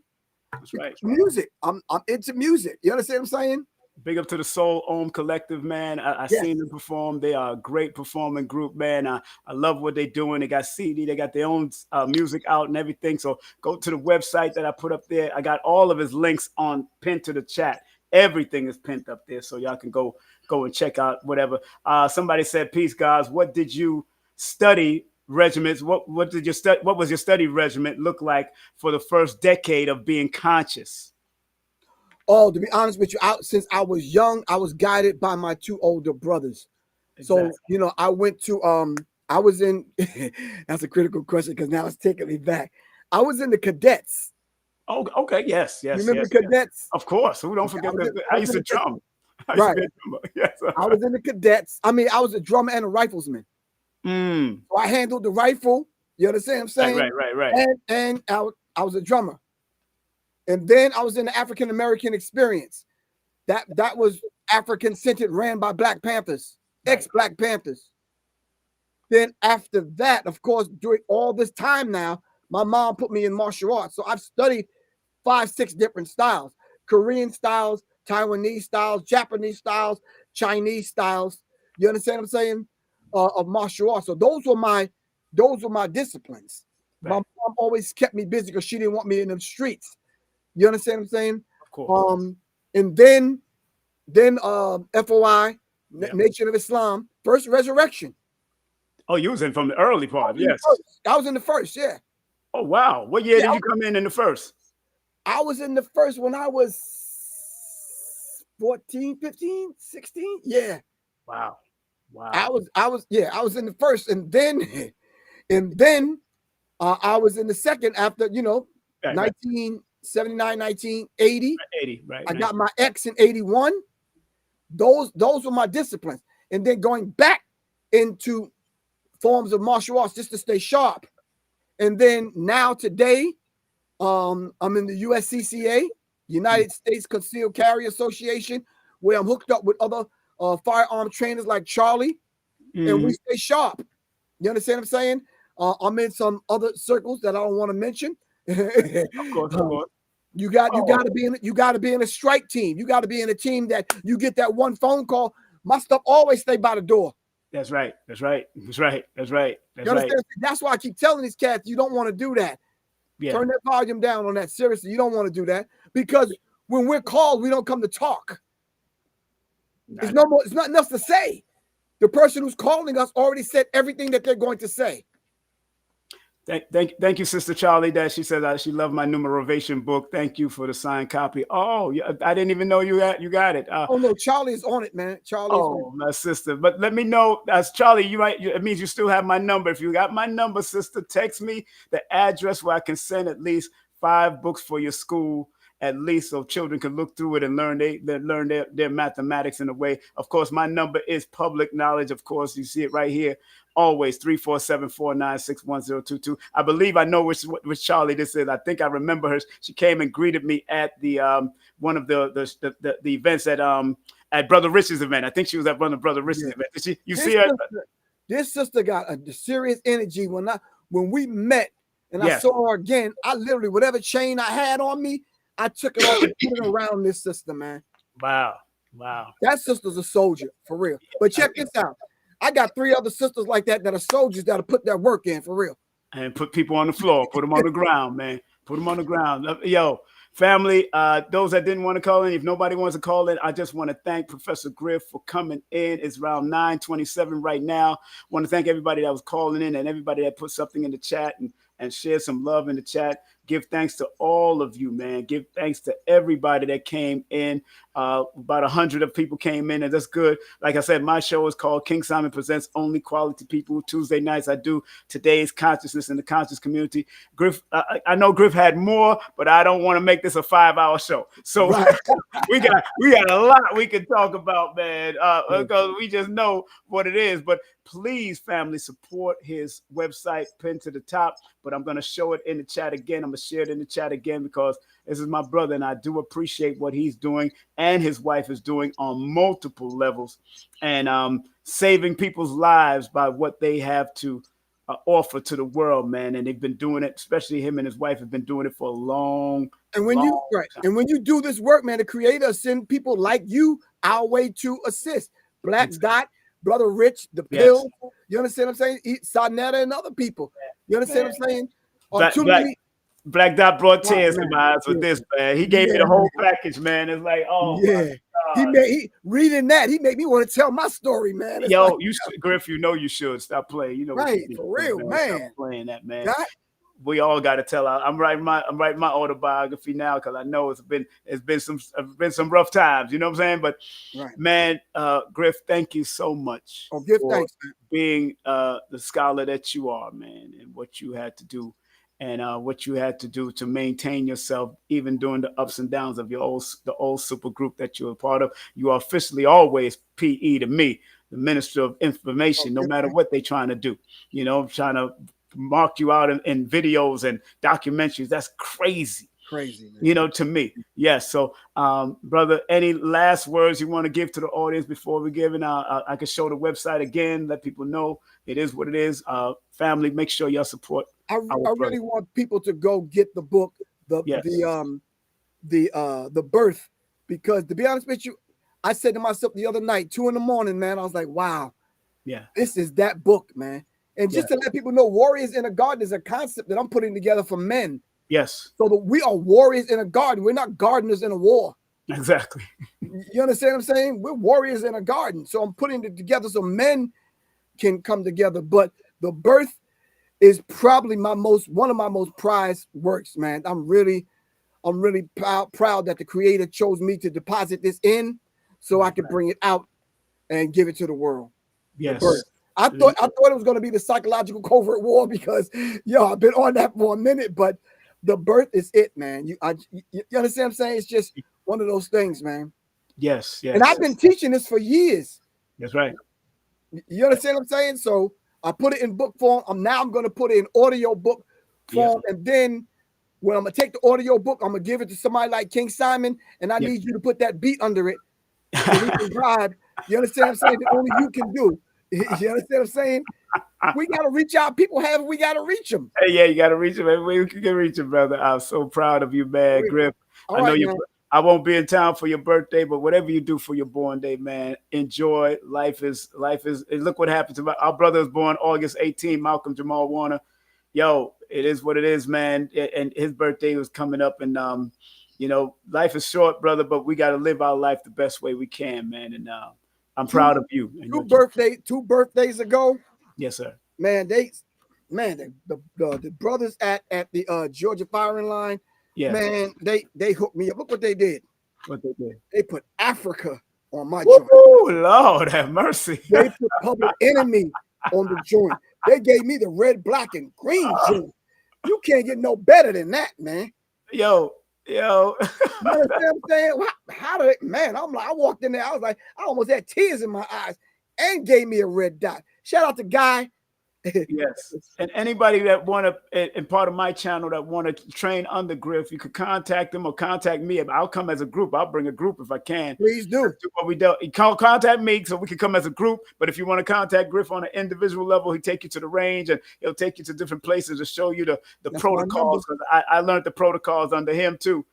That's right.
To music. I'm into music. You understand what I'm saying?
Big up to the Soul Om Collective, man. I seen them perform. They are a great performing group, man. I love what they're doing. They got CD. They got their own music out and everything. So go to the website that I put up there. I got all of his links pinned to the chat. Everything is pinned up there. So y'all can go and check out whatever. Somebody said, peace, guys. What did you study regiments? What was your study regiment look like for the first decade of being conscious?
Oh, to be honest with you, since I was young, I was guided by my 2 older brothers. Exactly. So, I went to, I was in, that's a critical question because now it's taking me back. I was in the cadets.
Oh, okay. Yes.
Remember cadets? Yes.
Of course. Who don't forget that? I used to drum.
Right. Yes. I was in the cadets. I mean, I was a drummer and a riflesman. So I handled the rifle. You understand what I'm saying?
Right.
And I was a drummer. And then I was in the African American Experience. That was African centered, ran by Black Panthers, ex-Black Panthers. Then after that, of course, during all this time now, my mom put me in martial arts. So I've studied 5, 6 different styles: Korean styles, Taiwanese styles, Japanese styles, Chinese styles. You understand what I'm saying? Of martial arts. So those were my disciplines. Right. My mom always kept me busy because she didn't want me in the streets. You understand what I'm saying?
Of course.
And then FOI, Nation of Islam, First Resurrection.
Oh, you was in from the early part. Yes.
I was in the first, yeah.
Oh, wow. What year did you come in the first?
I was in the first when I was 14, 15, 16. Yeah.
Wow.
I was in the first, and then I was in the second after, 1979, 1980.
80, right.
I got my X in 81. Those were my disciplines. And then going back into forms of martial arts just to stay sharp. And then now today, I'm in the USCCA, United States Concealed Carry Association, where I'm hooked up with other firearm trainers like Charlie, and we stay sharp. You understand what I'm saying? I'm in some other circles that I don't want to mention.
Of course.
You got to be in a strike team. You got to be in a team that you get that one phone call. My stuff always stay by the door.
That's right. That's right.
That's why I keep telling these cats, you don't want to do that. Yeah. Turn that volume down on that. Seriously, you don't want to do that, because when we're called, we don't come to talk. It's not enough to say. The person who's calling us already said everything that they're going to say.
Thank you, Sister Charlie. That she said she loved my numerovation book. Thank you for the signed copy. Oh, I didn't even know you got it.
Oh no, Charlie's on it, man.
My sister. But let me know, as Charlie, it means you still have my number. If you got my number, sister, text me the address where I can send at least 5 books for your school, at least, so children can look through it and learn their mathematics in a way. Of course, my number is public knowledge. Of course, you see it right here. Always 347-496-1022. I believe I know which Charlie this is. I think I remember her. She came and greeted me at the one of the events at Brother Rich's event. I think she was at Brother Rich's event. Did you see her?
This sister got a serious energy when we met, and I saw her again. I literally, whatever chain I had on me, I took it off and put it around this sister, man.
Wow.
That sister's a soldier, for real. But check this out. I got 3 other sisters like that are soldiers that'll put that work in, for real.
And put people on the floor, put them on the ground, man. Put them on the ground. Yo, family, those that didn't want to call in, if nobody wants to call in, I just want to thank Professor Griff for coming in. It's around 9:27 right now. I want to thank everybody that was calling in and everybody that put something in the chat and share some love in the chat. Give thanks to all of you, man. Give thanks to everybody that came in. About 100 of people came in, and that's good. Like I said, my show is called King Simon Presents Only Quality People. Tuesday nights, I do Today's Consciousness in the Conscious Community. Griff, I know Griff had more, but I don't want to make this a 5-hour show. So we got a lot we can talk about, man, because we just know what it is. But please, family, support his website, pinned to the top. But I'm going to show it in the chat again. I'm going to share it in the chat again, because this is my brother, and I do appreciate what he's doing and his wife is doing on multiple levels, and saving people's lives by what they have to offer to the world, man. And they've been doing it, especially him and his wife have been doing it for a long
And when you do this work, man, the Creator send people like you our way to assist. Black Dot, Brother Rich, the Pill. You understand what I'm saying? Sonetta and other people. You understand what I'm saying?
Black Dot brought tears to my eyes with this, man. He gave me the whole package, man. It's like, oh
yeah. He reading that, he made me want to tell my story, man. It's
yo, like, Griff, you should stop playing. You know,
right, for real, man.
Stop playing that, man. We all got to tell. I'm writing my autobiography now, because I know it's been some rough times. You know what I'm saying? But man, Griff, thank you so much
for
being the scholar that you are, man, and what you had to do. And what you had to do to maintain yourself, even during the ups and downs of the old super group that you were part of. You are officially always PE to me, the Minister of Information, no matter what they're trying to do. You know, trying to mark you out in videos and documentaries. That's crazy.
Crazy, man.
You know, to me. Yes. So, brother, any last words you want to give to the audience before we give it? I can show the website again, let people know it is what it is. Family, make sure y'all support
I
our brother.
really want people to go get the book,
Yes.
the birth, because to be honest with you, I said to myself the other night, 2 a.m, man, I was like, wow,
Yeah.
this is that book, man. And just to let people know, Warriors in a Garden is a concept that I'm putting together for men.
Yes.
So that we are warriors in a garden. We're not gardeners in a war.
Exactly.
You understand what I'm saying? We're warriors in a garden. So I'm putting it together so men can come together. But the birth is probably one of my most prized works, man. I'm really proud that the creator chose me to deposit this in so I could bring it out and give it to the world.
Yes.
The birth. I thought it was going to be the psychological covert war because, I've been on that for a minute, but the birth is it, man. You understand what I'm saying? It's just one of those things, man.
Yes. Yes.
And I've been teaching this for years.
That's right.
You understand what I'm saying? So I put it in book form. I'm going to put it in audio book form. And then when I'm going to take the audio book, I'm going to give it to somebody like King Simon. And I need you to put that beat under it so we can vibe. You understand what I'm saying? That only you can do. You understand what I'm saying? We got to reach out. People we got to reach them.
Hey, yeah, you got to reach them. We can reach them, brother. I'm so proud of you, man. Griff. I know you. I won't be in town for your birthday, but whatever you do for your born day, man, enjoy. Life is. Look what happened to our brother was born August 18, Malcolm Jamal Warner. Yo, it is what it is, man. And his birthday was coming up, and life is short, brother, but we got to live our life the best way we can, man. And I'm proud of you.
Two birthdays ago.
Yes, sir.
Man, the brothers at the Georgia firing line. Yeah. Man, they hooked me up. Look what they did.
What they did?
They put Africa on my joint.
Oh, Lord have mercy.
They put Public Enemy on the joint. They gave me the red, black, and green joint. You can't get no better than that, man.
Yo.
You understand what I'm saying? How did it, man? I'm like, I walked in there. I was like, I almost had tears in my eyes, and gave me a red dot. Shout out to Guy.
Yes. And anybody that want to, and part of my channel that want to train under Griff, you could contact them or contact me. I'll come as a group. I'll bring a group if I can.
Please do.
That's what we do. You can't contact me so we can come as a group. But if you want to contact Griff on an individual level, he'll take you to the range and he'll take you to different places to show you the protocols. Because I learned the protocols under him too.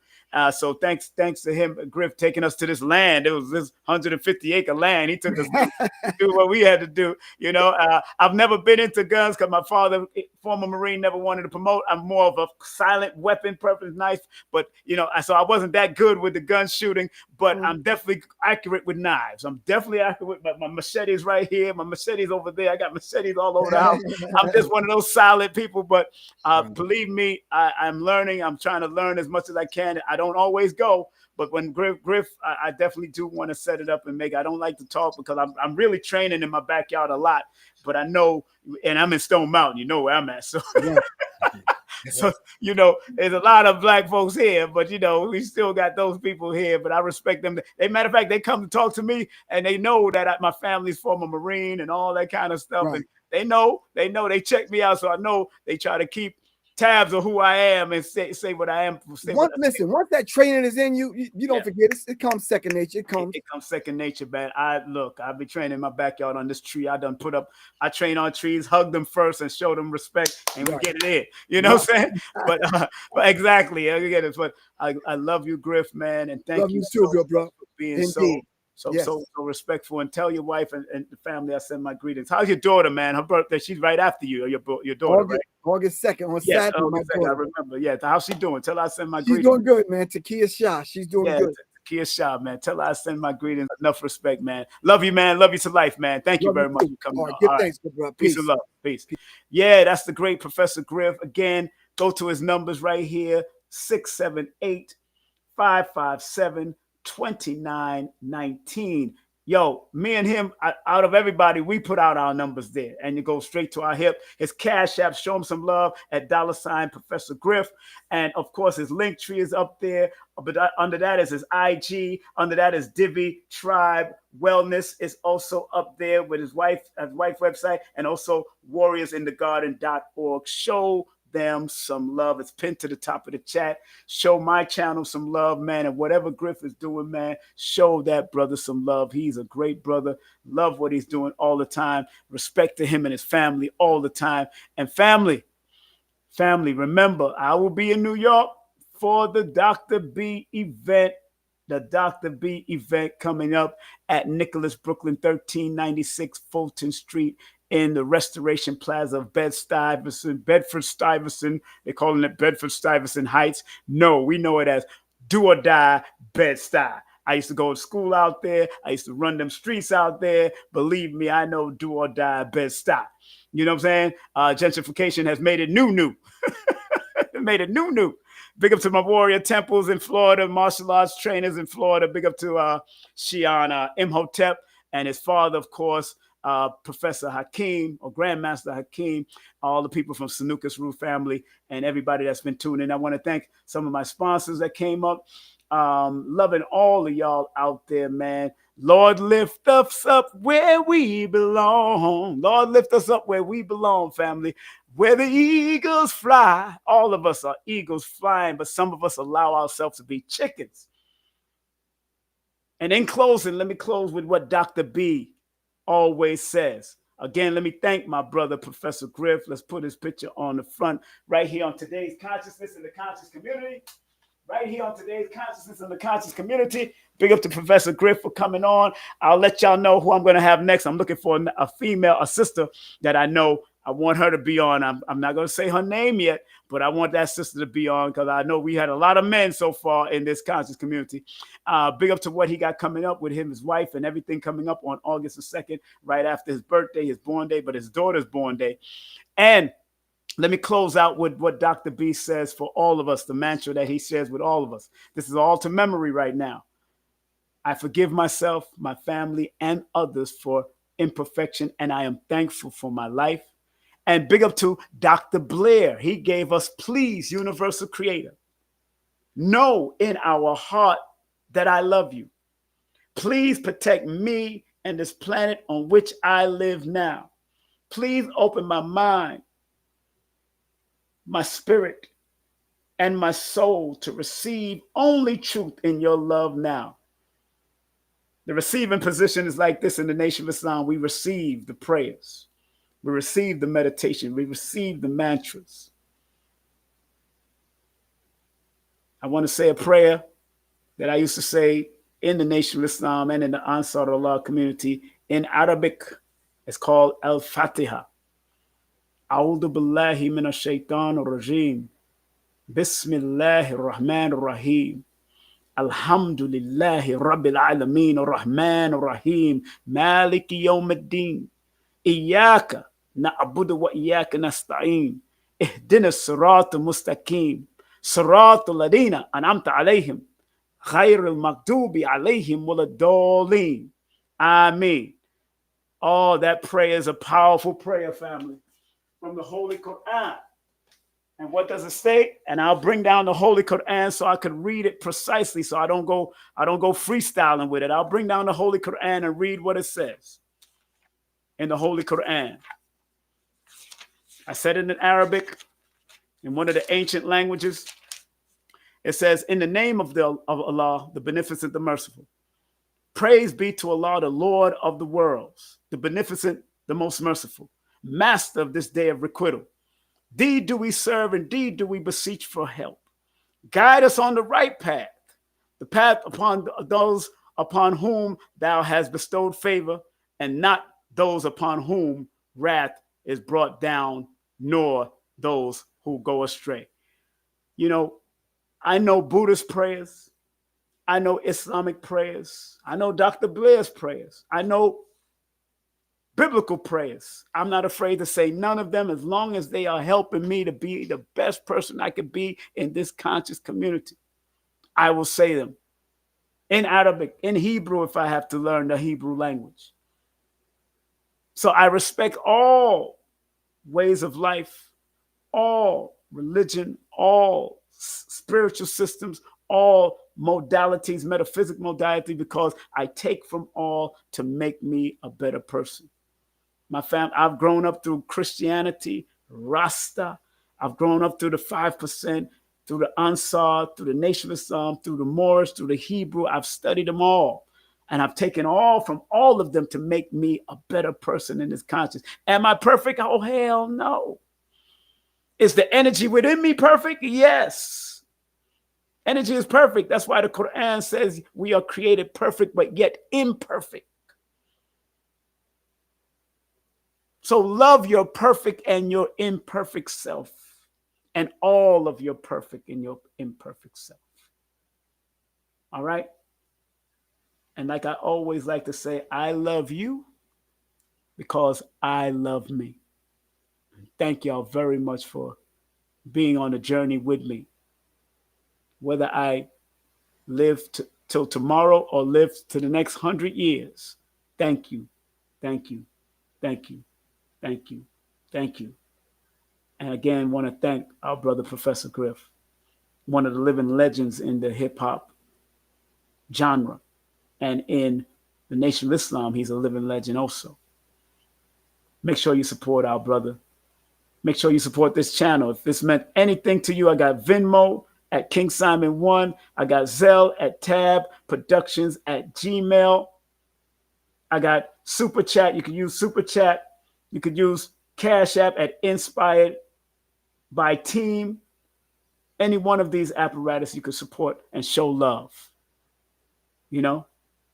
So thanks to him, Griff, taking us to this land. It was this 150-acre land. He took us to do what we had to do. I've never been into guns because my father, former Marine, never wanted to promote. I'm more of a silent weapon, purpose knife. But, so I wasn't that good with the gun shooting, but I'm definitely accurate with knives. I'm definitely accurate with my machetes right here. My machetes over there. I got machetes all over the house. I'm just one of those silent people. But believe me, I'm learning. I'm trying to learn as much as I can. I don't always go, but when Griff, I definitely do want to set it up and make. I don't like to talk because I'm really training in my backyard a lot. But I know, and I'm in Stone Mountain. You know where I'm at, so. Yeah. So there's a lot of black folks here, but we still got those people here. But I respect them. Matter of fact, they come to talk to me, and they know that my family's former Marine and all that kind of stuff. Right. And they know they check me out, so I know they try to keep tabs of who I am and say what I am.
Once that training is in you, you don't forget it. It comes second nature. It comes
second nature, man. I've been training in my backyard on this tree. I train on trees, hug them first and show them respect, and we get it in. You know what I'm saying? But exactly, I get it. But I love you, Griff, man, and thank you
too, good bro,
for being so respectful. And tell your wife and the family I send my greetings. How's your daughter, man? Her birthday, she's right after you. Your daughter, right?
August 2nd on Saturday.
August 2nd, I remember. Yeah, how's she doing? Tell her I send my greetings.
She's doing good, man. Takia Shah, she's doing good.
Takia Shah, man. Tell her I send my greetings. Enough respect, man. Love you, man. Love you to life, man. Thank you very much for coming on.
All right, thanks, bro.
Peace and love. Peace. Yeah, that's the great Professor Griff. Again, go to his numbers right here, 678-557-2919. Yo, me and him, out of everybody, we put out our numbers there, and you go straight to our hip. His Cash App, show him some love at $ Professor Griff. And of course, his link tree is up there. But under that is his IG. Under that is Divi Tribe Wellness is also up there with his wife website, and also warriorsinthegarden.org. Show them some love. It's pinned to the top of the chat. Show my channel some love, man. And whatever Griff is doing, man, show that brother some love. He's a great brother. Love what he's doing all the time. Respect to him and his family all the time. And family, remember, I will be in New York for the Dr. B event. The Dr. B event coming up at Nicholas, Brooklyn, 1396 Fulton Street in the Restoration Plaza of Bedford-Stuyvesant. They're calling it Bedford-Stuyvesant Heights. No, we know it as Do or Die Bed-Stuy. I used to go to school out there. I used to run them streets out there. Believe me, I know Do or Die Bed-Stuy. You know what I'm saying? Gentrification has made it new. It made it new. Big up to my warrior temples in Florida, martial arts trainers in Florida. Big up to Shion Imhotep and his father, of course, Professor Hakeem or Grandmaster Hakeem, all the people from Sanukas Rue family and everybody that's been tuning in. I want to thank some of my sponsors that came up. Loving all of y'all out there, man. Lord, lift us up where we belong. Lord, lift us up where we belong, family. Where the eagles fly. All of us are eagles flying, but some of us allow ourselves to be chickens. And in closing, let me close with what Dr. B always says. Again, let me thank my brother, Professor Griff. Let's put his picture on the front right here on today's Consciousness in the Conscious Community. Right here on today's Consciousness in the Conscious Community. Big up to Professor Griff for coming on. I'll let y'all know who I'm going to have next. I'm looking for a female, a sister that I know. I want her to be on. I'm not going to say her name yet, but I want that sister to be on because I know we had a lot of men so far in this conscious community. Big up to what he got coming up with him, his wife, and everything coming up on August the 2nd, right after his birthday, his born day, but his daughter's born day. And let me close out with what Dr. B says for all of us, the mantra that he shares with all of us. This is all to memory right now. I forgive myself, my family, and others for imperfection, and I am thankful for my life. And big up to Dr. Blair. He gave us, please, Universal Creator, know in our heart that I love you. Please protect me and this planet on which I live now. Please open my mind, my spirit, and my soul to receive only truth in your love now. The receiving position is like this in the Nation of Islam. We receive the prayers. We receive the meditation. We receive the mantras. I want to say a prayer that I used to say in the Nation of Islam and in the Ansar Allah community in Arabic. It's called Al-Fatiha. A'udhu billahi minash shaitanir rajim. Bismillahir rahmanir rahim. Alhamdulillahi rabbil alameen ar-rahmanir rahim. Maliki yawmiddin. Iyaka na'budu wa iyaka nasta'in. Ihdina as-sirata mustaqim. Siratal ladina an'amta alayhim. Ghayril maghdubi alayhim waladdallin. Ameen. Oh, that prayer is a powerful prayer, family, from the Holy Quran. And what does it say? And I'll bring down the Holy Quran so I could read it precisely, so I don't go freestyling with it. I'll bring down the Holy Quran and read what it says in the Holy Quran. I said it in Arabic, in one of the ancient languages. It says, in the name of Allah, the Beneficent, the Merciful. Praise be to Allah, the Lord of the worlds, the Beneficent, the Most Merciful, Master of this day of requital. Thee do we serve, indeed do we beseech for help. Guide us on the right path, the path upon those upon whom thou hast bestowed favor, and not those upon whom wrath is brought down, nor those who go astray. You know, I know Buddhist prayers. I know Islamic prayers. I know Dr. Blair's prayers. I know biblical prayers. I'm not afraid to say none of them, as long as they are helping me to be the best person I could be in this conscious community. I will say them in Arabic, in Hebrew, if I have to learn the Hebrew language. So I respect all ways of life, all religion, all spiritual systems, all modalities, metaphysic modality, because I take from all to make me a better person. My family, I've grown up through Christianity, Rasta, I've grown up through the 5%, through the Ansar, through the Nation of Islam, through the Moorish, through the Hebrew. I've studied them all. And I've taken all from all of them to make me a better person in this conscience. Am I perfect? Oh, hell no. Is the energy within me perfect? Yes. Energy is perfect. That's why the Quran says we are created perfect, but yet imperfect. So love your perfect and your imperfect self, and all of your perfect and your imperfect self. All right? And like I always like to say, I love you because I love me. Thank y'all very much for being on the journey with me. Whether I live till tomorrow or live to the next 100 years, thank you, thank you, thank you, thank you, thank you. And again, want to thank our brother, Professor Griff, one of the living legends in the hip-hop genre. And in the Nation of Islam, he's a living legend also. Make sure you support our brother. Make sure you support this channel. If this meant anything to you, I got Venmo at King Simon 1. I got Zelle at Tab Productions at Gmail. I got Super Chat. You can use Super Chat. You could use Cash App at Inspired by Team. Any one of these apparatus you could support and show love. You know?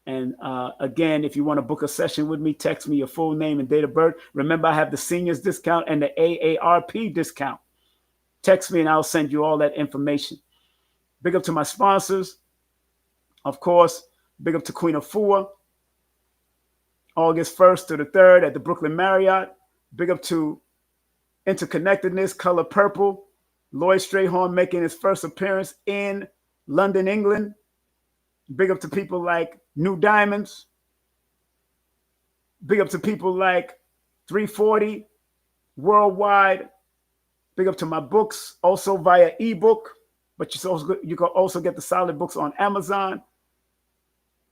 And again, if you want to book a session with me, text me your full name and date of birth. Remember, I have the seniors discount and the AARP discount. Text me and I'll send you all that information. Big up to my sponsors. Of course, big up to Queen Afua. August 1st to the 3rd at the Brooklyn Marriott. Big up to Interconnectedness, Color Purple. Lloyd Strayhorn making his first appearance in London, England. Big up to people like New Diamonds. Big up to people like 340 Worldwide. Big up to my books, also via ebook. But you can also get the solid books on Amazon.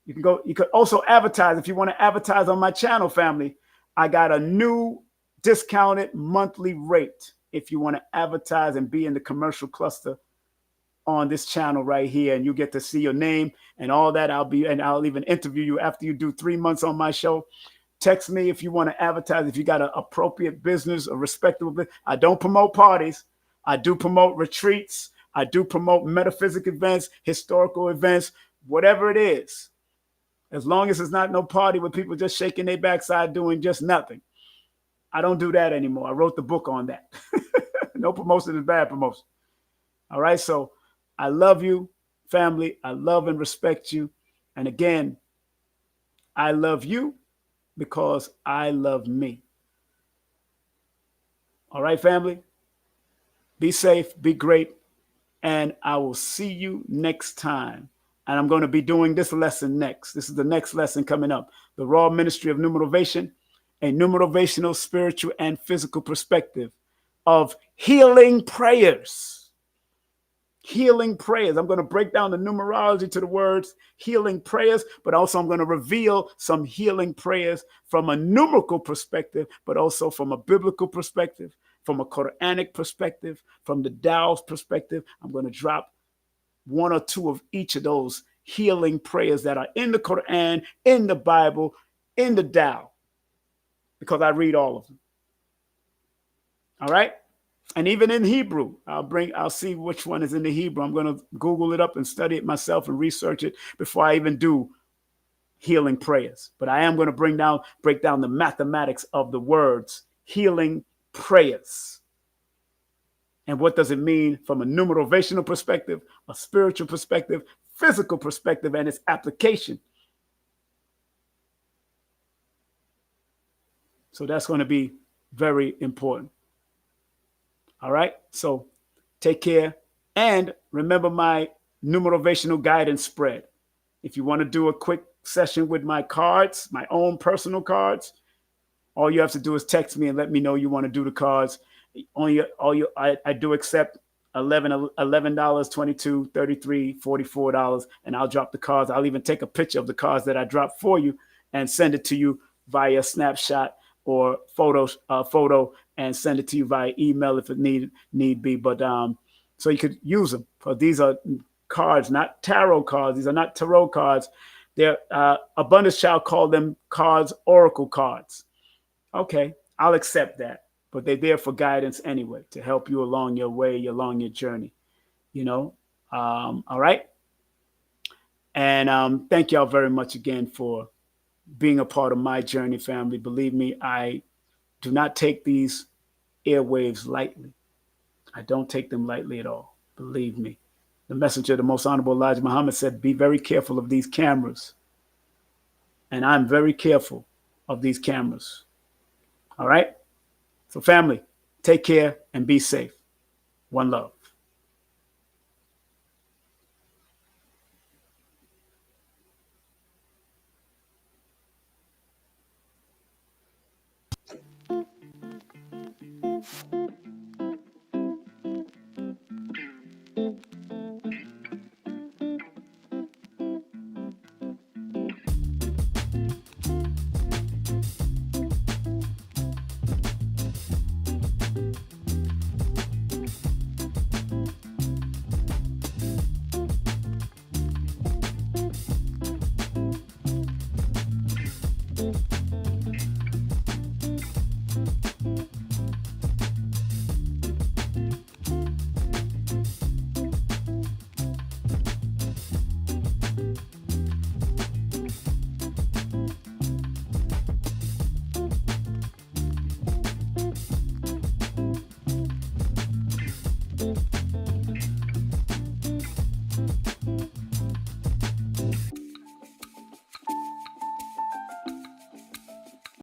You could also advertise if you want to advertise on my channel, family. I got a new discounted monthly rate if you want to advertise and be in the commercial cluster on this channel right here, and you get to see your name and all that. I'll even interview you after you do 3 months on my show. Text me if you want to advertise, if you got an appropriate business, a respectable business. I don't promote parties. I do promote retreats. I do promote metaphysical events, historical events, whatever it is. As long as it's not no party with people just shaking their backside doing just nothing. I don't do that anymore. I wrote the book on that. No promotion is bad promotion. All right, so I love you, family. I love and respect you. And again, I love you because I love me. All right, family? Be safe, be great, and I will see you next time. And I'm going to be doing this lesson next. This is the next lesson coming up. The Raw Ministry of Numerovation, a numerovational, spiritual, and physical perspective of healing prayers. Healing prayers. I'm going to break down the numerology to the words healing prayers, but also I'm going to reveal some healing prayers from a numerical perspective, but also from a biblical perspective, from a Quranic perspective, from the Tao's perspective. I'm going to drop 1 or 2 of each of those healing prayers that are in the Quran, in the Bible, in the Tao, because I read all of them. All right? And even in Hebrew, I'll see which one is in the Hebrew. I'm going to Google it up and study it myself and research it before I even do healing prayers. But I am going to break down the mathematics of the words healing prayers. And what does it mean from a numerovational perspective, a spiritual perspective, physical perspective, and its application. So that's going to be very important. All right. So take care. And remember my numerovational guidance spread. If you want to do a quick session with my cards, my own personal cards, all you have to do is text me and let me know you want to do the cards. I do accept $11, $22, $33, $44, and I'll drop the cards. I'll even take a picture of the cards that I dropped for you and send it to you via snapshot or photo and send it to you via email if it need be. But so you could use them, because these are cards, not tarot cards. These are not tarot cards. They're Abundance Child called them cards, oracle cards. Okay, I'll accept that. But they're there for guidance anyway, to help you along your way, along your journey. All right. And thank y'all very much again for being a part of my journey, family. Believe me, I do not take these airwaves lightly. I don't take them lightly at all. Believe me. The messenger, the most honorable Elijah Muhammad, said, be very careful of these cameras. And I'm very careful of these cameras. All right? So family, take care and be safe. One love.